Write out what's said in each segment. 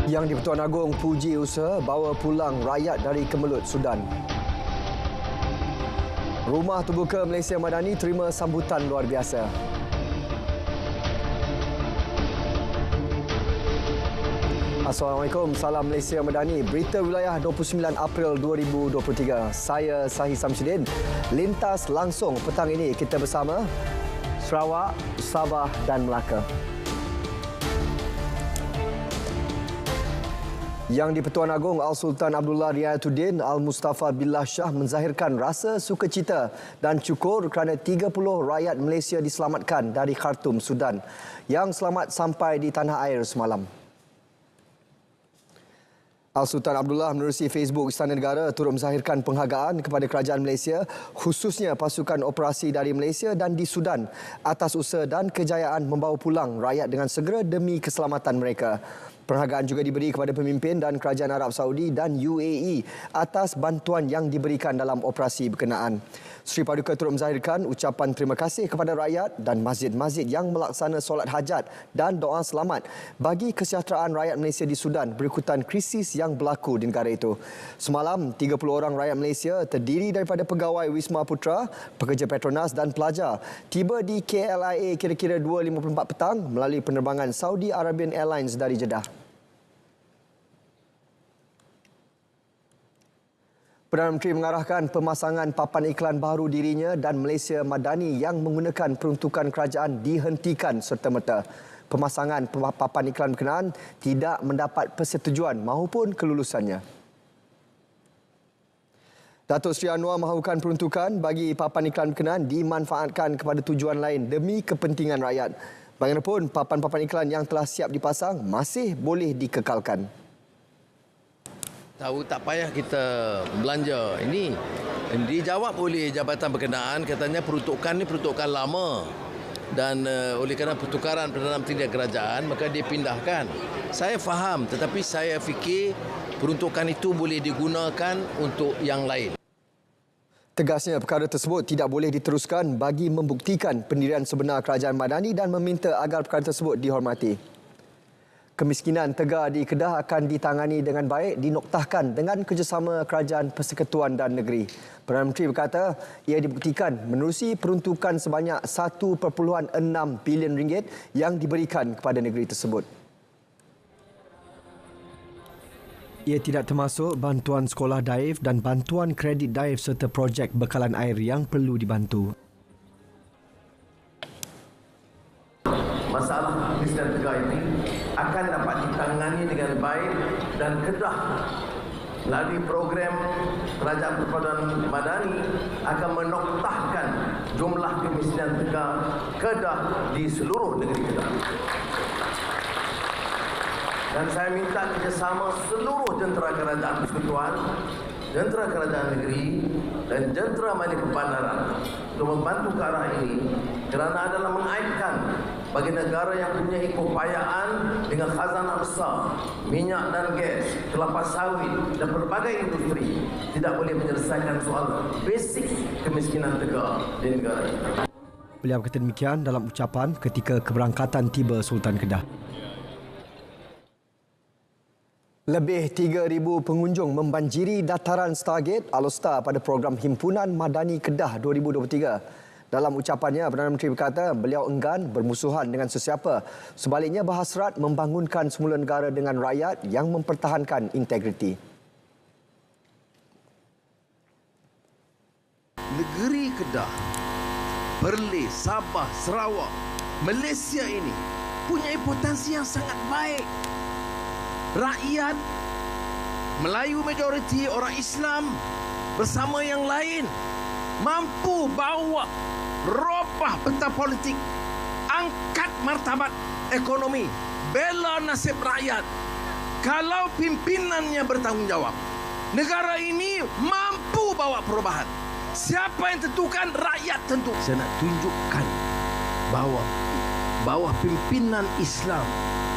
Yang di-Pertuan Agong puji usaha bawa pulang rakyat dari kemelut Sudan. Rumah Terbuka Malaysia Madani terima sambutan luar biasa. Assalamualaikum, salam Malaysia Madani. Berita wilayah 29 April 2023. Saya Sahih Samsudin. Lintas langsung petang ini kita bersama Sarawak, Sabah dan Melaka. Yang di-Pertuan Agong Al-Sultan Abdullah Riayatuddin Al-Mustafa Billah Shah menzahirkan rasa sukacita dan syukur kerana 30 rakyat Malaysia diselamatkan dari Khartoum, Sudan yang selamat sampai di tanah air semalam. Al-Sultan Abdullah menerusi Facebook Istana Negara turut menzahirkan penghargaan kepada kerajaan Malaysia, khususnya pasukan operasi dari Malaysia dan di Sudan atas usaha dan kejayaan membawa pulang rakyat dengan segera demi keselamatan mereka. Penghargaan juga diberi kepada pemimpin dan kerajaan Arab Saudi dan UAE atas bantuan yang diberikan dalam operasi berkenaan. Sri Paduka turut menzahirkan ucapan terima kasih kepada rakyat dan masjid-masjid yang melaksana solat hajat dan doa selamat bagi kesejahteraan rakyat Malaysia di Sudan berikutan krisis yang berlaku di negara itu. Semalam, 30 orang rakyat Malaysia terdiri daripada pegawai Wisma Putra, pekerja Petronas dan pelajar tiba di KLIA kira-kira 2.54 petang melalui penerbangan Saudi Arabian Airlines dari Jeddah. Perdana Menteri mengarahkan pemasangan papan iklan baru dirinya dan Malaysia Madani yang menggunakan peruntukan kerajaan dihentikan serta-merta. Pemasangan papan iklan berkenaan tidak mendapat persetujuan maupun kelulusannya. Datuk Seri Anwar mahukan peruntukan bagi papan iklan berkenaan dimanfaatkan kepada tujuan lain demi kepentingan rakyat. Bagaimanapun, papan-papan iklan yang telah siap dipasang masih boleh dikekalkan. Tahu tak payah kita belanja. Ini dijawab oleh jabatan berkenaan, katanya peruntukan ni peruntukan lama. Dan oleh kerana pertukaran Perdana Menteri dan kerajaan, maka dipindahkan. Saya faham, tetapi saya fikir peruntukan itu boleh digunakan untuk yang lain. Tegasnya perkara tersebut tidak boleh diteruskan bagi membuktikan pendirian sebenar kerajaan Madani dan meminta agar perkara tersebut dihormati. Kemiskinan tegar di Kedah akan ditangani dengan baik dinoktahkan dengan kerjasama Kerajaan Persekutuan dan Negeri. Perdana Menteri berkata ia dibuktikan menerusi peruntukan sebanyak 1.6 bilion ringgit yang diberikan kepada negeri tersebut. Ia tidak termasuk bantuan sekolah daif dan bantuan kredit daif serta projek bekalan air yang perlu dibantu. Masalah kemiskinan tegar ini akan dapat ditangani dengan baik dan Kedah melalui program Kerajaan Persekutuan Madani akan menoktahkan jumlah kemiskinan tegar Kedah di seluruh negeri Kedah. Dan saya minta kerjasama seluruh jentera kerajaan persekutuan, jentera kerajaan negeri dan jentera majlis perbandaran untuk membantu ke arah ini kerana adalah mengaitkan bagi negara yang punya keupayaan dengan khazanah besar, minyak dan gas, kelapa sawit dan berbagai industri tidak boleh menyelesaikan soal basic kemiskinan tegar di negara kita. Beliau berkata demikian dalam ucapan ketika keberangkatan tiba Sultan Kedah. Lebih 3,000 pengunjung membanjiri dataran Stargate Alostar pada program Himpunan Madani Kedah 2023. Dalam ucapannya, Perdana Menteri berkata beliau enggan bermusuhan dengan sesiapa. Sebaliknya berhasrat membangunkan semula negara dengan rakyat yang mempertahankan integriti. Negeri Kedah, Perlis, Sabah, Sarawak, Malaysia ini punya potensi yang sangat baik. Rakyat Melayu majoriti, orang Islam bersama yang lain mampu bawa robah peta politik, angkat martabat ekonomi, bela nasib rakyat. Kalau pimpinannya bertanggungjawab, negara ini mampu bawa perubahan. Siapa yang tentukan? Rakyat tentu. Saya nak tunjukkan bahawa bawah pimpinan Islam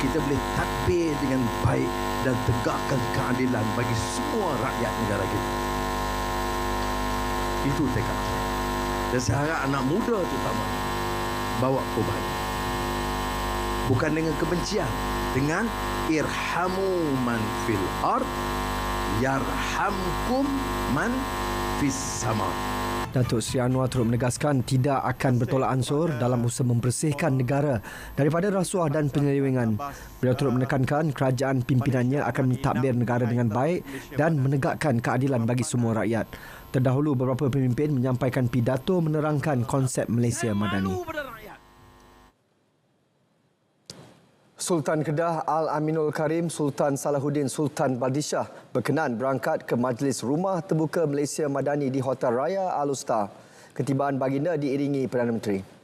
kita boleh tadbir dengan baik dan tegakkan keadilan bagi semua rakyat negara kita. Itu tekad saya. Dan saya harap anak muda terutama bawa perubahan. 3 bukan dengan kebencian, dengan irhamu man fil ard yarhamkum man fis sama. Datuk Seri Anwar turut menegaskan tidak akan bertolak ansur dalam usaha membersihkan negara daripada rasuah dan penyelewengan. Beliau turut menekankan kerajaan pimpinannya akan mentadbir negara dengan baik dan menegakkan keadilan bagi semua rakyat. Terdahulu beberapa pemimpin menyampaikan pidato menerangkan konsep Malaysia Madani. Sultan Kedah Al-Aminul Karim Sultan Salahuddin Sultan Baldisha berkenan berangkat ke Majlis Rumah Terbuka Malaysia Madani di Hotel Raya Al-Usta. Ketibaan baginda diiringi Perdana Menteri.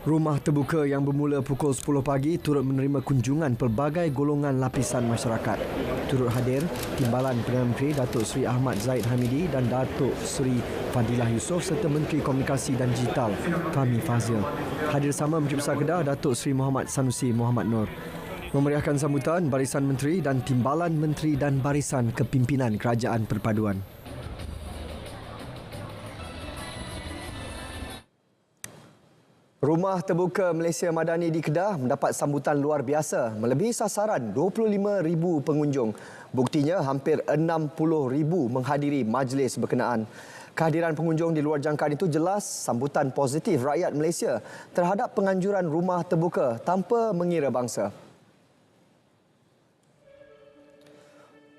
Rumah terbuka yang bermula pukul 10 pagi turut menerima kunjungan pelbagai golongan lapisan masyarakat. Turut hadir Timbalan Perdana Menteri Datuk Seri Ahmad Zahid Hamidi dan Datuk Seri Fadilah Yusof serta Menteri Komunikasi dan Digital Fahmi Fazil. Hadir sama Menteri Besar Kedah Datuk Seri Muhammad Sanusi Muhammad Nur. Memeriahkan sambutan barisan menteri dan timbalan menteri dan barisan kepimpinan Kerajaan Perpaduan. Rumah Terbuka Malaysia Madani di Kedah mendapat sambutan luar biasa melebihi sasaran 25,000 pengunjung. Buktinya hampir 60,000 menghadiri majlis berkenaan. Kehadiran pengunjung di luar jangkaan itu jelas sambutan positif rakyat Malaysia terhadap penganjuran rumah terbuka tanpa mengira bangsa.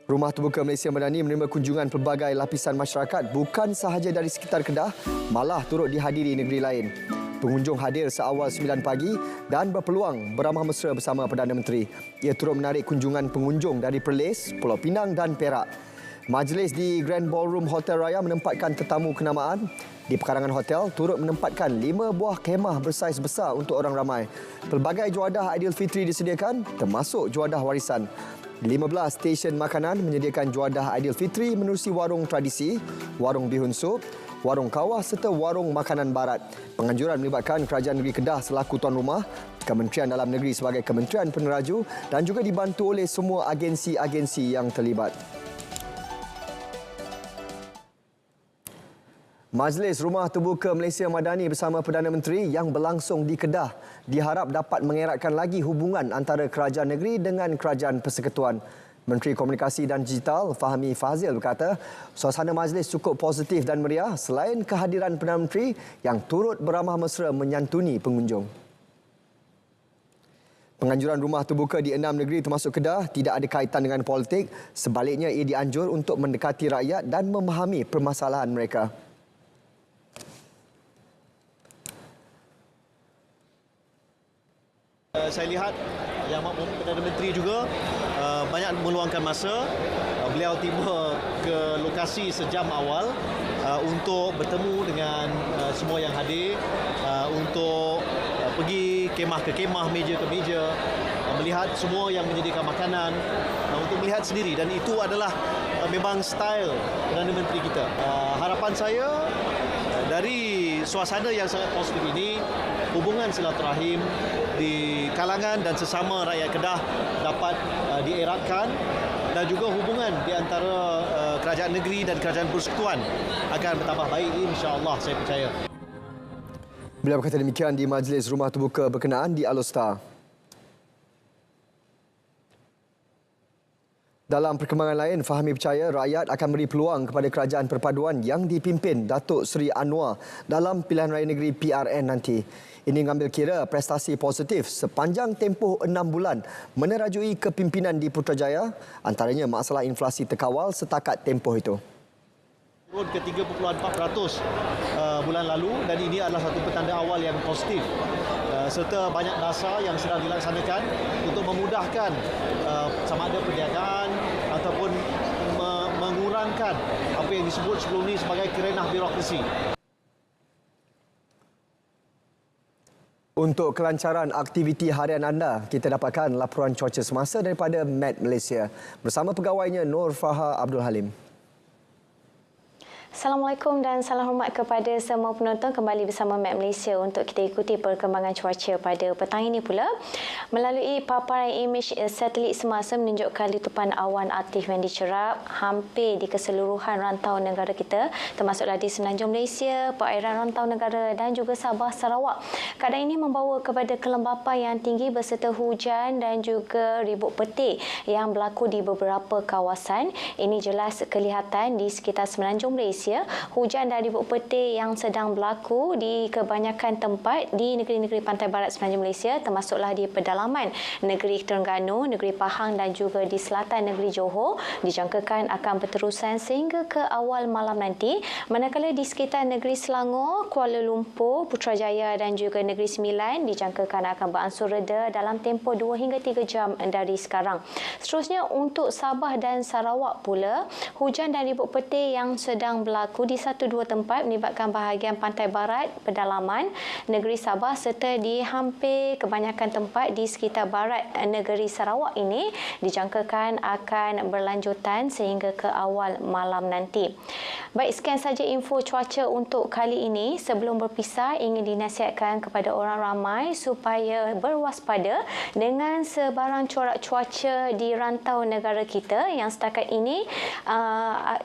Rumah Terbuka Malaysia Madani menerima kunjungan pelbagai lapisan masyarakat bukan sahaja dari sekitar Kedah, malah turut dihadiri negeri lain. Pengunjung hadir seawal 9 pagi dan berpeluang beramah mesra bersama Perdana Menteri. Ia turut menarik kunjungan pengunjung dari Perlis, Pulau Pinang dan Perak. Majlis di Grand Ballroom Hotel Raya menempatkan tetamu kenamaan. Di pekarangan hotel turut menempatkan 5 buah kemah bersaiz besar untuk orang ramai. Pelbagai juadah Aidilfitri disediakan, termasuk juadah warisan. 15 stesen makanan menyediakan juadah Aidilfitri menerusi warung tradisi, warung bihun sup, warung kawah serta warung makanan barat. Penganjuran melibatkan Kerajaan Negeri Kedah selaku tuan rumah, Kementerian Dalam Negeri sebagai Kementerian Peneraju dan juga dibantu oleh semua agensi-agensi yang terlibat. Majlis Rumah Terbuka Malaysia Madani bersama Perdana Menteri yang berlangsung di Kedah diharap dapat mengeratkan lagi hubungan antara kerajaan negeri dengan kerajaan persekutuan. Menteri Komunikasi dan Digital Fahmi Fazil berkata, suasana majlis cukup positif dan meriah selain kehadiran Perdana Menteri yang turut beramah mesra menyantuni pengunjung. Penganjuran rumah terbuka di 6 negeri termasuk Kedah tidak ada kaitan dengan politik, sebaliknya ia dianjur untuk mendekati rakyat dan memahami permasalahan mereka. Saya lihat Yang Makmum Perdana Menteri juga banyak meluangkan masa. Beliau tiba ke lokasi sejam awal untuk bertemu dengan semua yang hadir, untuk pergi kemah ke kemah, meja ke meja, melihat semua yang menyediakan makanan, untuk melihat sendiri, dan itu adalah memang style Perdana Menteri kita. Harapan saya dari suasana yang sangat positif ini, hubungan silaturahim di kalangan dan sesama rakyat Kedah dapat dieratkan, dan juga hubungan di antara kerajaan negeri dan kerajaan persekutuan akan bertambah baik, insya-Allah, saya percaya. Beliau berkata demikian di Majlis Rumah Terbuka berkenaan di Al-Usta. Dalam perkembangan lain, Fahmi percaya rakyat akan beri peluang kepada kerajaan perpaduan yang dipimpin Datuk Seri Anwar dalam pilihan raya negeri PRN nanti. Ini mengambil kira prestasi positif sepanjang tempoh 6 bulan menerajui kepimpinan di Putrajaya, antaranya masalah inflasi terkawal setakat tempoh itu. Turun ke 3.4% bulan lalu, dan ini adalah satu petanda awal yang positif, serta banyak dasar yang sedang dilaksanakan untuk memudahkan sama ada perniagaan ataupun mengurangkan apa yang disebut sebelum ini sebagai kerenah birokrasi. Untuk kelancaran aktiviti harian anda, kita dapatkan laporan cuaca semasa daripada Met Malaysia bersama pegawainya Nur Faha Abdul Halim. Assalamualaikum dan salam hormat kepada semua penonton. Kembali bersama Map Malaysia untuk kita ikuti perkembangan cuaca pada petang ini pula. Melalui paparan imej satelit semasa menunjukkan letupan awan aktif yang dicerap hampir di keseluruhan rantau negara kita, termasuklah di Semenanjung Malaysia, perairan rantau negara dan juga Sabah Sarawak. Keadaan ini membawa kepada kelembapan yang tinggi berserta hujan dan juga ribut petir yang berlaku di beberapa kawasan. Ini jelas kelihatan di sekitar Semenanjung Malaysia. Hujan dan ribut petir yang sedang berlaku di kebanyakan tempat di negeri-negeri pantai barat Semenanjung Malaysia, termasuklah di pedalaman negeri Terengganu, negeri Pahang dan juga di selatan negeri Johor, dijangkakan akan berterusan sehingga ke awal malam nanti. Manakala di sekitar negeri Selangor, Kuala Lumpur, Putrajaya dan juga negeri Sembilan dijangkakan akan beransur reda dalam tempoh 2 hingga 3 jam dari sekarang. Seterusnya untuk Sabah dan Sarawak pula, hujan dan ribut petir yang sedang berlaku di 1-2 tempat melibatkan bahagian pantai barat, pedalaman negeri Sabah serta di hampir kebanyakan tempat di sekitar barat negeri Sarawak ini dijangkakan akan berlanjutan sehingga ke awal malam nanti. Baik, sekian saja info cuaca untuk kali ini. Sebelum berpisah, ingin dinasihatkan kepada orang ramai supaya berwaspada dengan sebarang corak cuaca di rantau negara kita yang setakat ini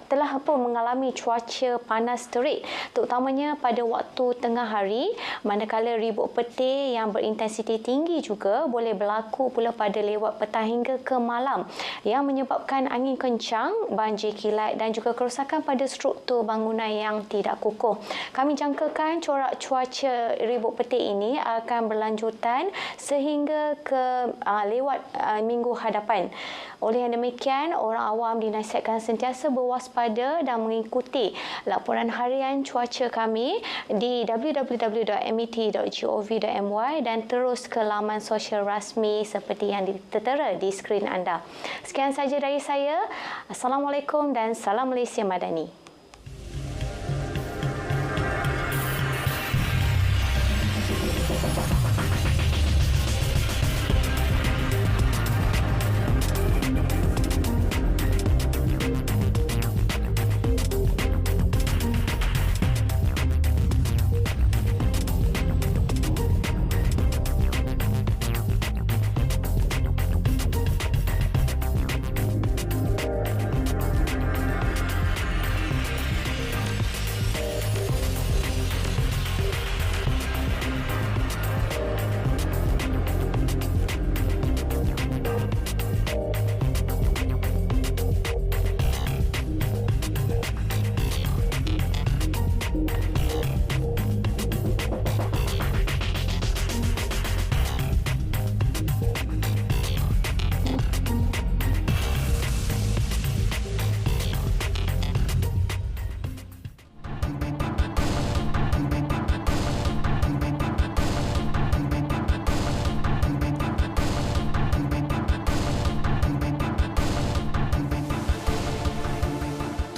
telah mengalami cuaca panas terik, terutamanya pada waktu tengah hari, manakala ribut petir yang berintensiti tinggi juga boleh berlaku pula pada lewat petang hingga ke malam yang menyebabkan angin kencang, banjir kilat dan juga kerosakan pada struktur bangunan yang tidak kukuh. Kami jangkakan corak cuaca ribut petir ini akan berlanjutan sehingga ke lewat minggu hadapan. Oleh yang demikian, orang awam dinasihatkan sentiasa berwaspada dan mengikuti laporan harian cuaca kami di www.met.gov.my dan terus ke laman sosial rasmi seperti yang tertera di skrin anda. Sekian saja dari saya. Assalamualaikum dan salam Malaysia Madani.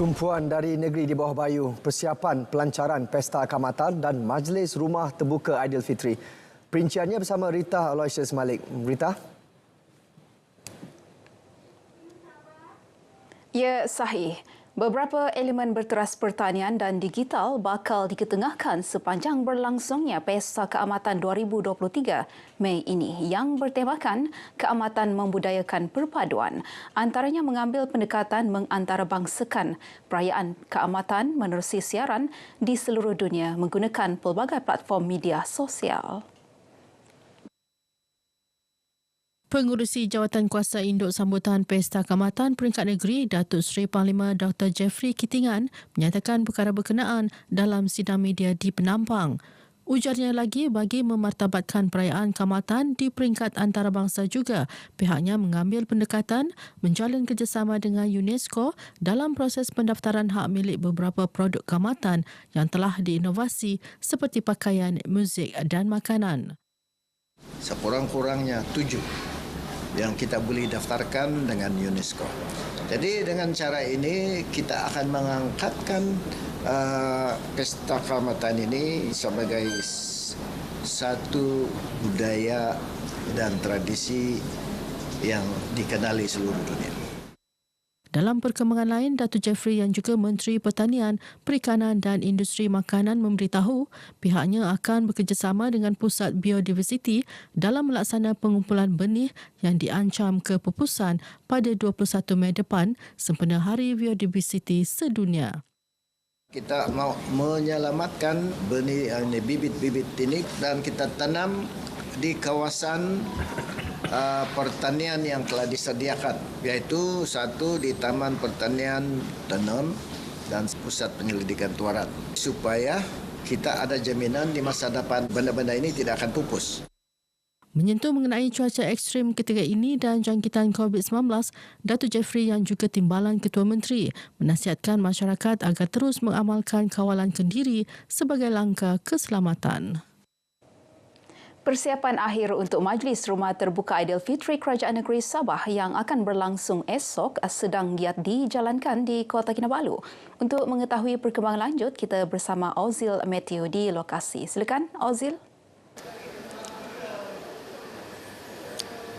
Tumpuan dari negeri di bawah bayu, persiapan pelancaran Pesta Kaamatan dan Majlis Rumah Terbuka Aidilfitri. Perinciannya bersama Rita Aloysius Malik. Rita? Ya, sahih. Beberapa elemen berteras pertanian dan digital bakal diketengahkan sepanjang berlangsungnya Pesta Keamatan 2023 Mei ini yang bertemakan keamatan membudayakan perpaduan. Antaranya mengambil pendekatan mengantarabangsakan perayaan keamatan menerusi siaran di seluruh dunia menggunakan pelbagai platform media sosial. Pengurusi Jawatan Kuasa Induk Sambutan Pesta Keamatan Peringkat Negeri Datuk Seri Panglima Dr. Jeffrey Kitingan menyatakan perkara berkenaan dalam sidang media di Penampang. Ujarnya lagi, bagi memartabatkan perayaan keamatan di peringkat antarabangsa juga, pihaknya mengambil pendekatan menjalin kerjasama dengan UNESCO dalam proses pendaftaran hak milik beberapa produk keamatan yang telah diinovasi seperti pakaian, muzik dan makanan. Sekurang-kurangnya 7 yang kita boleh daftarkan dengan UNESCO. Jadi dengan cara ini kita akan mengangkatkan Pesta Keamatan ini sebagai satu budaya dan tradisi yang dikenali seluruh dunia. Dalam perkembangan lain, Datuk Jeffrey yang juga Menteri Pertanian, Perikanan dan Industri Makanan memberitahu pihaknya akan bekerjasama dengan Pusat Biodiversiti dalam melaksana pengumpulan benih yang diancam kepupusan pada 21 Mei depan sempena Hari Biodiversiti Sedunia. Kita mau menyelamatkan benih bibit-bibit ini dan kita tanam di kawasan pertanian yang telah disediakan, iaitu satu di Taman Pertanian Tenom dan Pusat Penyelidikan Tuaran, supaya kita ada jaminan di masa depan benda-benda ini tidak akan pupus. Menyentuh mengenai cuaca ekstrim ketika ini dan jangkitan COVID-19, Datuk Jeffrey yang juga Timbalan Ketua Menteri menasihatkan masyarakat agar terus mengamalkan kawalan kendiri sebagai langkah keselamatan. Persiapan akhir untuk Majlis Rumah Terbuka Aidilfitri Kerajaan Negeri Sabah yang akan berlangsung esok sedang giat dijalankan di Kota Kinabalu. Untuk mengetahui perkembangan lanjut, kita bersama Ozil Matthew di lokasi. Silakan, Ozil.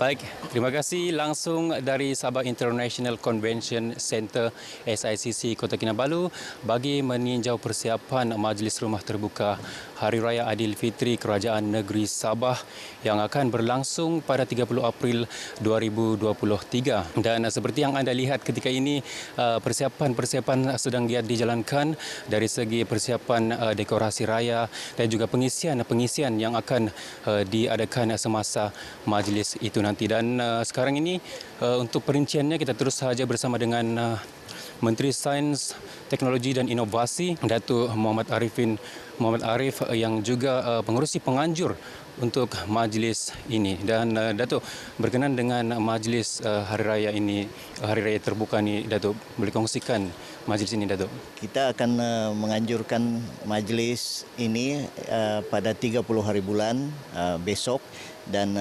Baik, terima kasih langsung dari Sabah International Convention Centre SICC Kota Kinabalu bagi meninjau persiapan Majlis Rumah Terbuka Hari Raya Aidilfitri Kerajaan Negeri Sabah yang akan berlangsung pada 30 April 2023. Dan seperti yang anda lihat ketika ini, persiapan sedang giat dijalankan dari segi persiapan dekorasi raya dan juga pengisian yang akan diadakan semasa majlis itu nanti. Dan sekarang ini untuk perinciannya kita terus saja bersama dengan Menteri Sains, Teknologi dan Inovasi Datuk Muhammad Arif yang juga pengerusi penganjur untuk majlis ini. Dan Datuk, berkenan dengan majlis hari raya ini, hari raya terbuka ini, Datuk, boleh kongsikan majlis ini, Datuk? Kita akan menganjurkan majlis ini pada 30 hari bulan besok, dan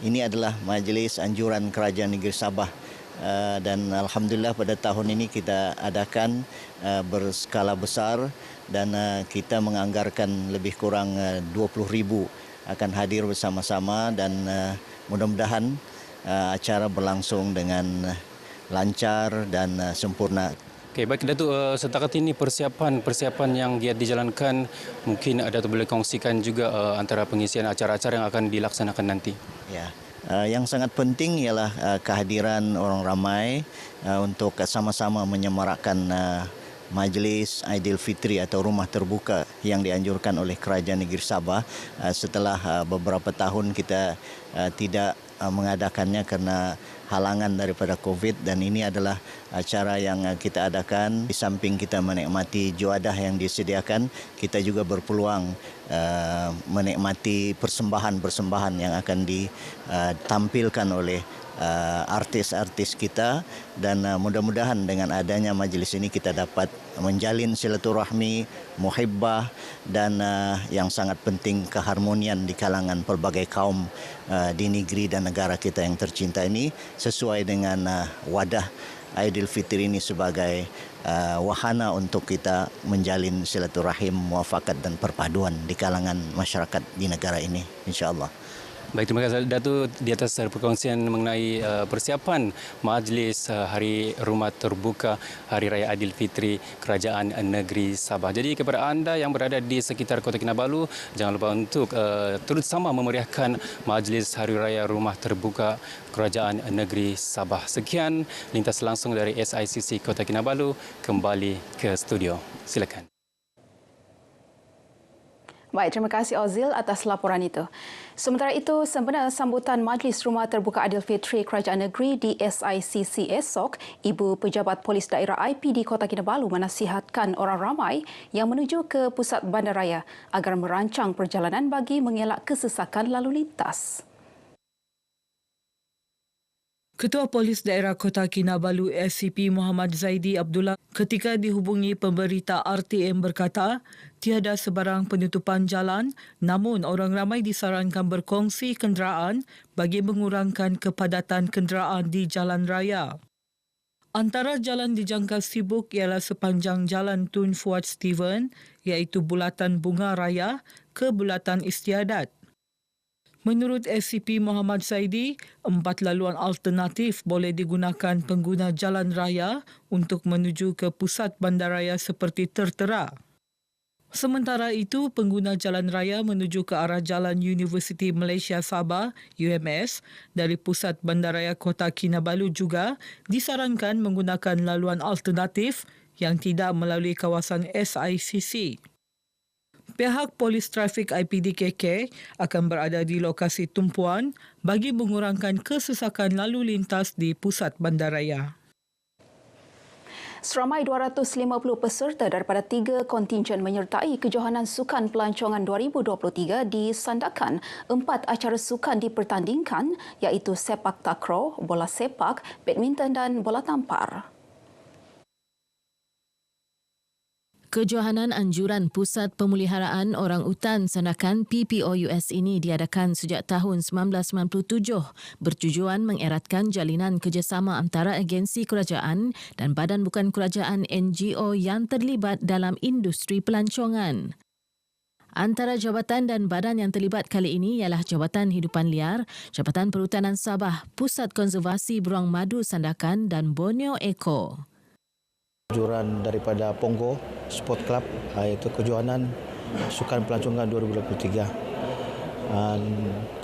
ini adalah majlis anjuran Kerajaan Negeri Sabah. Dan alhamdulillah pada tahun ini kita adakan berskala besar dan kita menganggarkan lebih kurang 20,000 akan hadir bersama-sama, dan mudah-mudahan acara berlangsung dengan lancar dan sempurna. Okey, baik Datuk, setakat ini persiapan yang giat dijalankan, mungkin Datuk boleh kongsikan juga antara pengisian acara-acara yang akan dilaksanakan nanti. Ya. Yang sangat penting ialah kehadiran orang ramai untuk sama-sama menyemarakkan Majlis Aidilfitri atau Rumah Terbuka yang dianjurkan oleh Kerajaan Negeri Sabah setelah beberapa tahun kita tidak mengadakannya kerana halangan daripada COVID, dan ini adalah acara yang kita adakan. Di samping kita menikmati juadah yang disediakan, kita juga berpeluang menikmati persembahan-persembahan yang akan ditampilkan oleh artis-artis kita, dan mudah-mudahan dengan adanya majlis ini kita dapat menjalin silaturahmi, muhibbah, dan yang sangat penting keharmonian di kalangan pelbagai kaum di negeri dan negara kita yang tercinta ini, sesuai dengan wadah Aidilfitri ini sebagai wahana untuk kita menjalin silaturahim, muafakat dan perpaduan di kalangan masyarakat di negara ini, insya-Allah. Baik, terima kasih Datuk di atas perkongsian mengenai persiapan Majlis Hari Rumah Terbuka Hari Raya Aidilfitri Kerajaan Negeri Sabah. Jadi kepada anda yang berada di sekitar Kota Kinabalu, jangan lupa untuk turut sama memeriahkan Majlis Hari Raya Rumah Terbuka Kerajaan Negeri Sabah. Sekian lintas langsung dari SICC Kota Kinabalu, kembali ke studio. Silakan. Baik, terima kasih Ozil atas laporan itu. Sementara itu, sempena sambutan Majlis Rumah Terbuka Aidilfitri Kerajaan Negeri di SICC esok, Ibu Pejabat Polis Daerah IP di Kota Kinabalu menasihatkan orang ramai yang menuju ke pusat bandaraya agar merancang perjalanan bagi mengelak kesesakan lalu lintas. Ketua Polis Daerah Kota Kinabalu SCP Muhammad Zaidi Abdullah ketika dihubungi pemberita RTM berkata, tiada sebarang penutupan jalan, namun orang ramai disarankan berkongsi kenderaan bagi mengurangkan kepadatan kenderaan di jalan raya. Antara jalan dijangka sibuk ialah sepanjang Jalan Tun Fuad Steven, iaitu Bulatan Bunga Raya ke Bulatan Istiadat. Menurut SCP Muhammad Zaidi, 4 laluan alternatif boleh digunakan pengguna jalan raya untuk menuju ke pusat bandaraya seperti tertera. Sementara itu, pengguna jalan raya menuju ke arah Jalan Universiti Malaysia Sabah, UMS, dari pusat bandaraya Kota Kinabalu juga disarankan menggunakan laluan alternatif yang tidak melalui kawasan SICC. Pihak Polis Trafik IPD-KK akan berada di lokasi tumpuan bagi mengurangkan kesesakan lalu lintas di pusat bandaraya. Seramai 250 peserta daripada 3 kontingen menyertai kejohanan sukan pelancongan 2023 disandakan 4 acara sukan dipertandingkan iaitu sepak takraw, bola sepak, badminton dan bola tampar. Kejohanan Anjuran Pusat Pemeliharaan Orang Utan Sandakan PPOUS ini diadakan sejak tahun 1997 bertujuan mengeratkan jalinan kerjasama antara agensi kerajaan dan badan bukan kerajaan NGO yang terlibat dalam industri pelancongan. Antara jabatan dan badan yang terlibat kali ini ialah Jabatan Hidupan Liar, Jabatan Perhutanan Sabah, Pusat Konservasi Beruang Madu Sandakan dan Borneo Eco. Kejuaraan daripada Pongo Sport Club iaitu kejohanan sukan pelancongan 2023.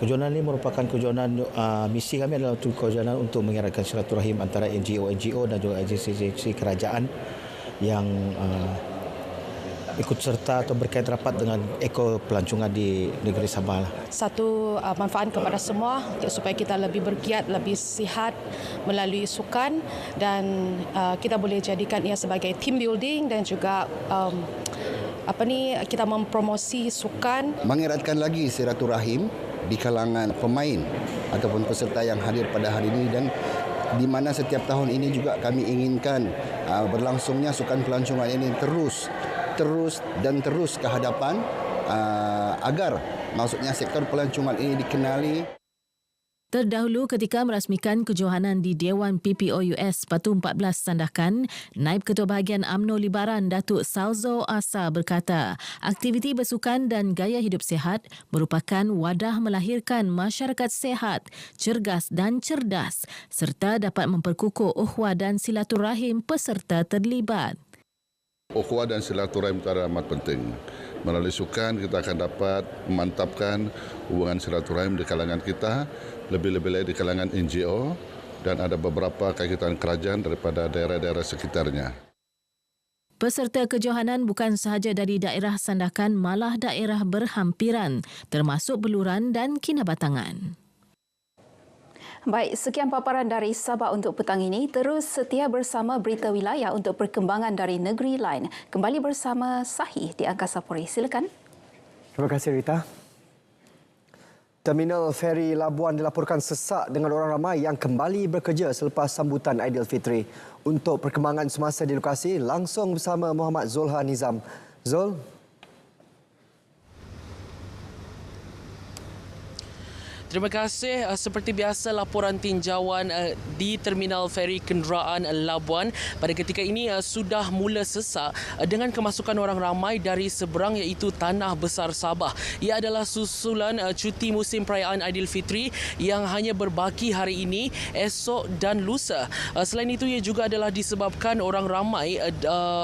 Kejohanan ini merupakan kejohanan misi kami adalah kejohanan untuk mengeratkan silaturahim antara NGO dan juga agensi kerajaan yang ikut serta atau berkait rapat dengan eko pelancongan di negeri Sabah. Satu manfaat kepada semua supaya kita lebih bergiat, lebih sihat melalui sukan dan kita boleh jadikan ia sebagai team building dan juga kita mempromosi sukan. Mengeratkan lagi silaturahim di kalangan pemain ataupun peserta yang hadir pada hari ini dan di mana setiap tahun ini juga kami inginkan berlangsungnya sukan pelancongan ini terus ke hadapan agar maksudnya sektor pelancongan ini dikenali. Terdahulu ketika merasmikan kejohanan di Dewan PPOUS Batu 14 Sandakan, Naib Ketua Bahagian UMNO Libaran Datuk Salzo Asa berkata, aktiviti bersukan dan gaya hidup sihat merupakan wadah melahirkan masyarakat sihat, cergas dan cerdas serta dapat memperkukuh ukhuwah dan silaturahim peserta terlibat. Ukhuwah dan silaturahim itu amat penting. Melalui sukan kita akan dapat memantapkan hubungan silaturahim di kalangan kita, lebih-lebih lagi di kalangan NGO dan ada beberapa kaitan kerajaan daripada daerah-daerah sekitarnya. Peserta kejohanan bukan sahaja dari daerah Sandakan, malah daerah berhampiran, termasuk Beluran dan Kinabatangan. Baik, sekian paparan dari Sabah untuk petang ini. Terus setia bersama Berita Wilayah untuk perkembangan dari negeri lain. Kembali bersama Sahih di Angkasa Puri. Silakan. Terima kasih Rita. Terminal feri Labuan dilaporkan sesak dengan orang ramai yang kembali bekerja selepas sambutan Aidilfitri. Untuk perkembangan semasa di lokasi, langsung bersama Muhammad Zulha Nizam. Zul. Terima kasih. Seperti biasa, laporan tinjauan di Terminal Feri Kenderaan Labuan pada ketika ini sudah mula sesak dengan kemasukan orang ramai dari seberang iaitu Tanah Besar Sabah. Ia adalah susulan cuti musim perayaan Aidilfitri yang hanya berbaki hari ini, esok dan lusa. Selain itu, ia juga adalah disebabkan orang ramai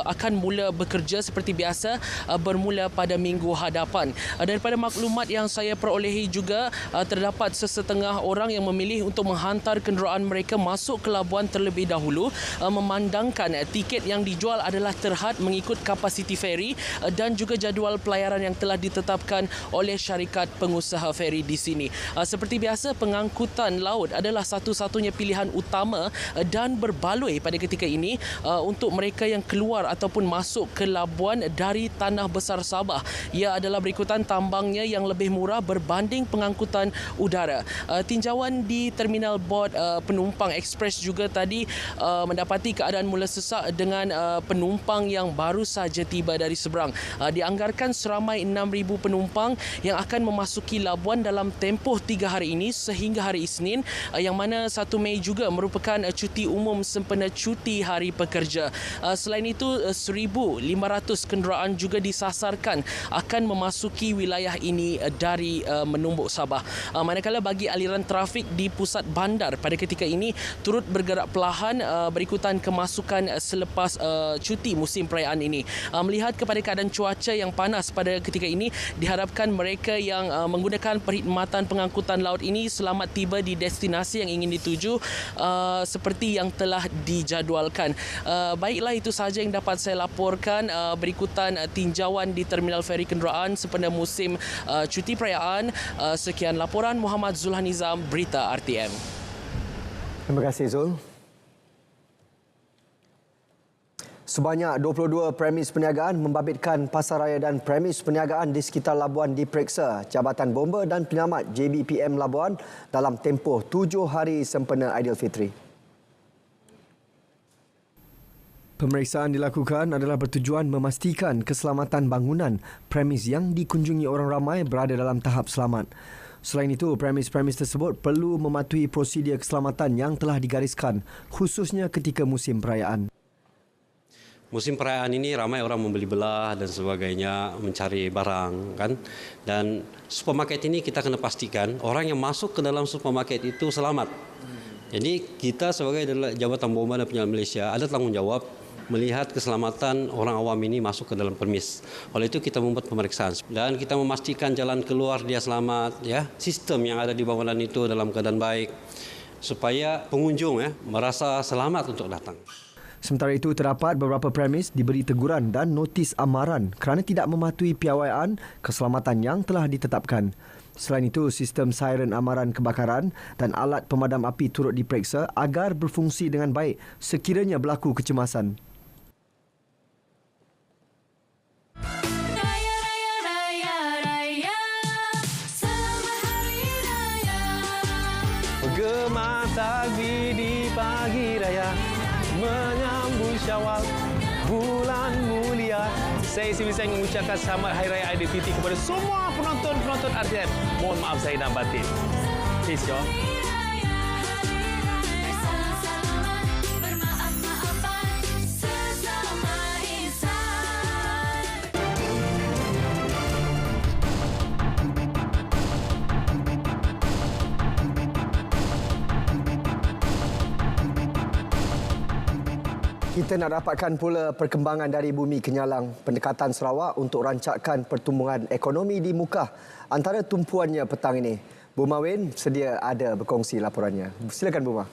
akan mula bekerja seperti biasa bermula pada minggu hadapan. Daripada maklumat yang saya perolehi juga, terdapat sesetengah orang yang memilih untuk menghantar kenderaan mereka masuk ke Labuan terlebih dahulu memandangkan tiket yang dijual adalah terhad mengikut kapasiti feri dan juga jadual pelayaran yang telah ditetapkan oleh syarikat pengusaha feri di sini. Seperti biasa, pengangkutan laut adalah satu-satunya pilihan utama dan berbaloi pada ketika ini untuk mereka yang keluar ataupun masuk ke Labuan dari Tanah Besar Sabah. Ia adalah berikutan tambangnya yang lebih murah berbanding pengangkutan udara. Tinjauan di terminal bot penumpang ekspres juga tadi mendapati keadaan mula sesak dengan penumpang yang baru saja tiba dari seberang. Dianggarkan seramai 6,000 penumpang yang akan memasuki Labuan dalam tempoh 3 hari ini sehingga hari Isnin, yang mana 1 Mei juga merupakan cuti umum sempena cuti hari pekerja. Selain itu, 1,500 kenderaan juga disasarkan akan memasuki wilayah ini dari menumbuk Sabah. Manakala bagi aliran trafik di pusat bandar pada ketika ini turut bergerak perlahan berikutan kemasukan selepas cuti musim perayaan ini. Melihat kepada keadaan cuaca yang panas pada ketika ini, diharapkan mereka yang menggunakan perkhidmatan pengangkutan laut ini selamat tiba di destinasi yang ingin dituju seperti yang telah dijadualkan. Baiklah, itu sahaja yang dapat saya laporkan berikutan tinjauan di terminal feri kenderaan sempena musim cuti perayaan. Sekian laporan Muhammad Zulhanizam, Berita RTM. Terima kasih Zul. Sebanyak 22 premis perniagaan membabitkan pasaraya dan premis perniagaan di sekitar Labuan diperiksa Jabatan Bomba dan Penyelamat JBPM Labuan dalam tempoh 7 hari sempena Aidilfitri. Pemeriksaan dilakukan adalah bertujuan memastikan keselamatan bangunan premis yang dikunjungi orang ramai berada dalam tahap selamat. Selain itu, premis-premis tersebut perlu mematuhi prosedur keselamatan yang telah digariskan, khususnya ketika musim perayaan. Musim perayaan ini ramai orang membeli belah dan sebagainya, mencari barang kan. Dan supermarket ini kita kena pastikan orang yang masuk ke dalam supermarket itu selamat. Jadi kita sebagai Jabatan Bomba dan Penyelamat Malaysia ada tanggungjawab melihat keselamatan orang awam ini masuk ke dalam premis. Oleh itu kita membuat pemeriksaan dan kita memastikan jalan keluar dia selamat, ya, sistem yang ada di bangunan itu dalam keadaan baik supaya pengunjung merasa selamat untuk datang. Sementara itu, terdapat beberapa premis diberi teguran dan notis amaran kerana tidak mematuhi piawaian keselamatan yang telah ditetapkan. Selain itu, sistem siren amaran kebakaran dan alat pemadam api turut diperiksa agar berfungsi dengan baik sekiranya berlaku kecemasan. Bergema takbir di pagi raya, menyambut Syawal, bulan mulia. Saya Simiseng mengucapkan selamat Hari Raya Aidilfitri kepada semua penonton RTM. Mohon maaf saya dan batin. Peace, y'all. Kita nak dapatkan pula perkembangan dari Bumi Kenyalang, pendekatan Sarawak untuk rancakkan pertumbuhan ekonomi di Mukah. Antara tumpuannya petang ini, Buma Wen sedia ada berkongsi laporannya. Silakan Buma.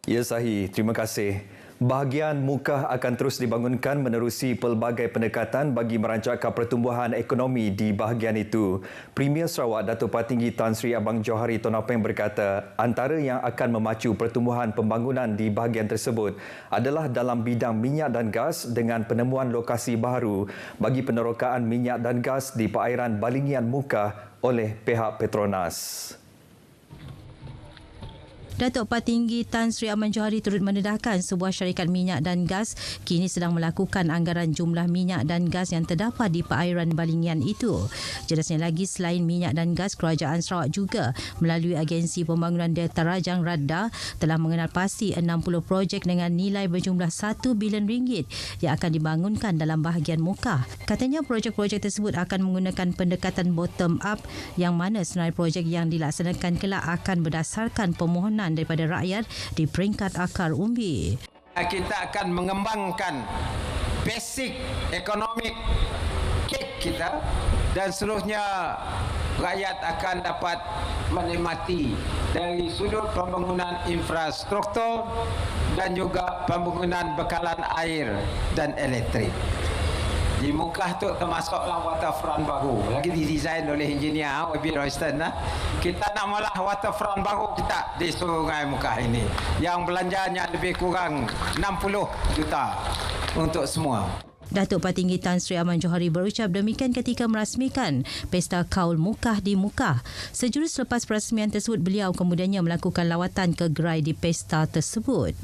Ya Sahi, terima kasih. Bahagian Mukah akan terus dibangunkan menerusi pelbagai pendekatan bagi merancakkan pertumbuhan ekonomi di bahagian itu. Premier Sarawak Datuk Patinggi Tan Sri Abang Johari Tonapeng berkata, antara yang akan memacu pertumbuhan pembangunan di bahagian tersebut adalah dalam bidang minyak dan gas dengan penemuan lokasi baru bagi penerokaan minyak dan gas di perairan Balingian Mukah oleh pihak Petronas. Datuk Patinggi Tan Sri Aman Johari turut mendedahkan sebuah syarikat minyak dan gas kini sedang melakukan anggaran jumlah minyak dan gas yang terdapat di perairan Balingian itu. Jelasnya lagi, selain minyak dan gas, Kerajaan Sarawak juga melalui Agensi Pembangunan Delta Rajang RADA telah mengenal pasti 60 projek dengan nilai berjumlah RM1 bilion yang akan dibangunkan dalam bahagian Mukah. Katanya projek-projek tersebut akan menggunakan pendekatan bottom up yang mana senarai projek yang dilaksanakan kelak akan berdasarkan permohonan daripada rakyat di peringkat akar umbi. Kita akan mengembangkan basic economic cake kita dan seluruhnya rakyat akan dapat menikmati dari sudut pembangunan infrastruktur dan juga pembangunan bekalan air dan elektrik. Di Mukah tu termasuk waterfront baru lagi didesain oleh engineer W.B. Royston. Kita nak malah waterfront baru kita di Sungai Mukah ini yang belanjanya lebih kurang 60 juta untuk semua. Datuk Patinggi Tan Sri Aman Johari berucap demikian ketika merasmikan Pesta Kaul Mukah di Mukah. Sejurus selepas perasmian tersebut, beliau kemudiannya melakukan lawatan ke gerai di pesta tersebut.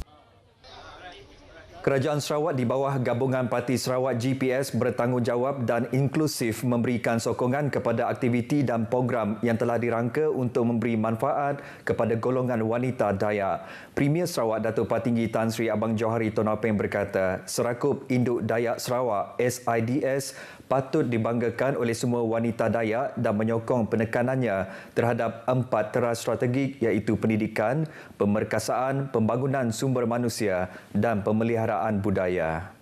Kerajaan Sarawak di bawah Gabungan Parti Sarawak GPS bertanggungjawab dan inklusif memberikan sokongan kepada aktiviti dan program yang telah dirangka untuk memberi manfaat kepada golongan wanita Dayak. Premier Sarawak Datuk Patinggi Tan Sri Abang Johari Tun Apeng berkata, Serakup Induk Dayak Sarawak SIDS patut dibanggakan oleh semua wanita Dayak dan menyokong penekanannya terhadap 4 teras strategik iaitu pendidikan, pemerkasaan, pembangunan sumber manusia dan pemeliharaan budaya.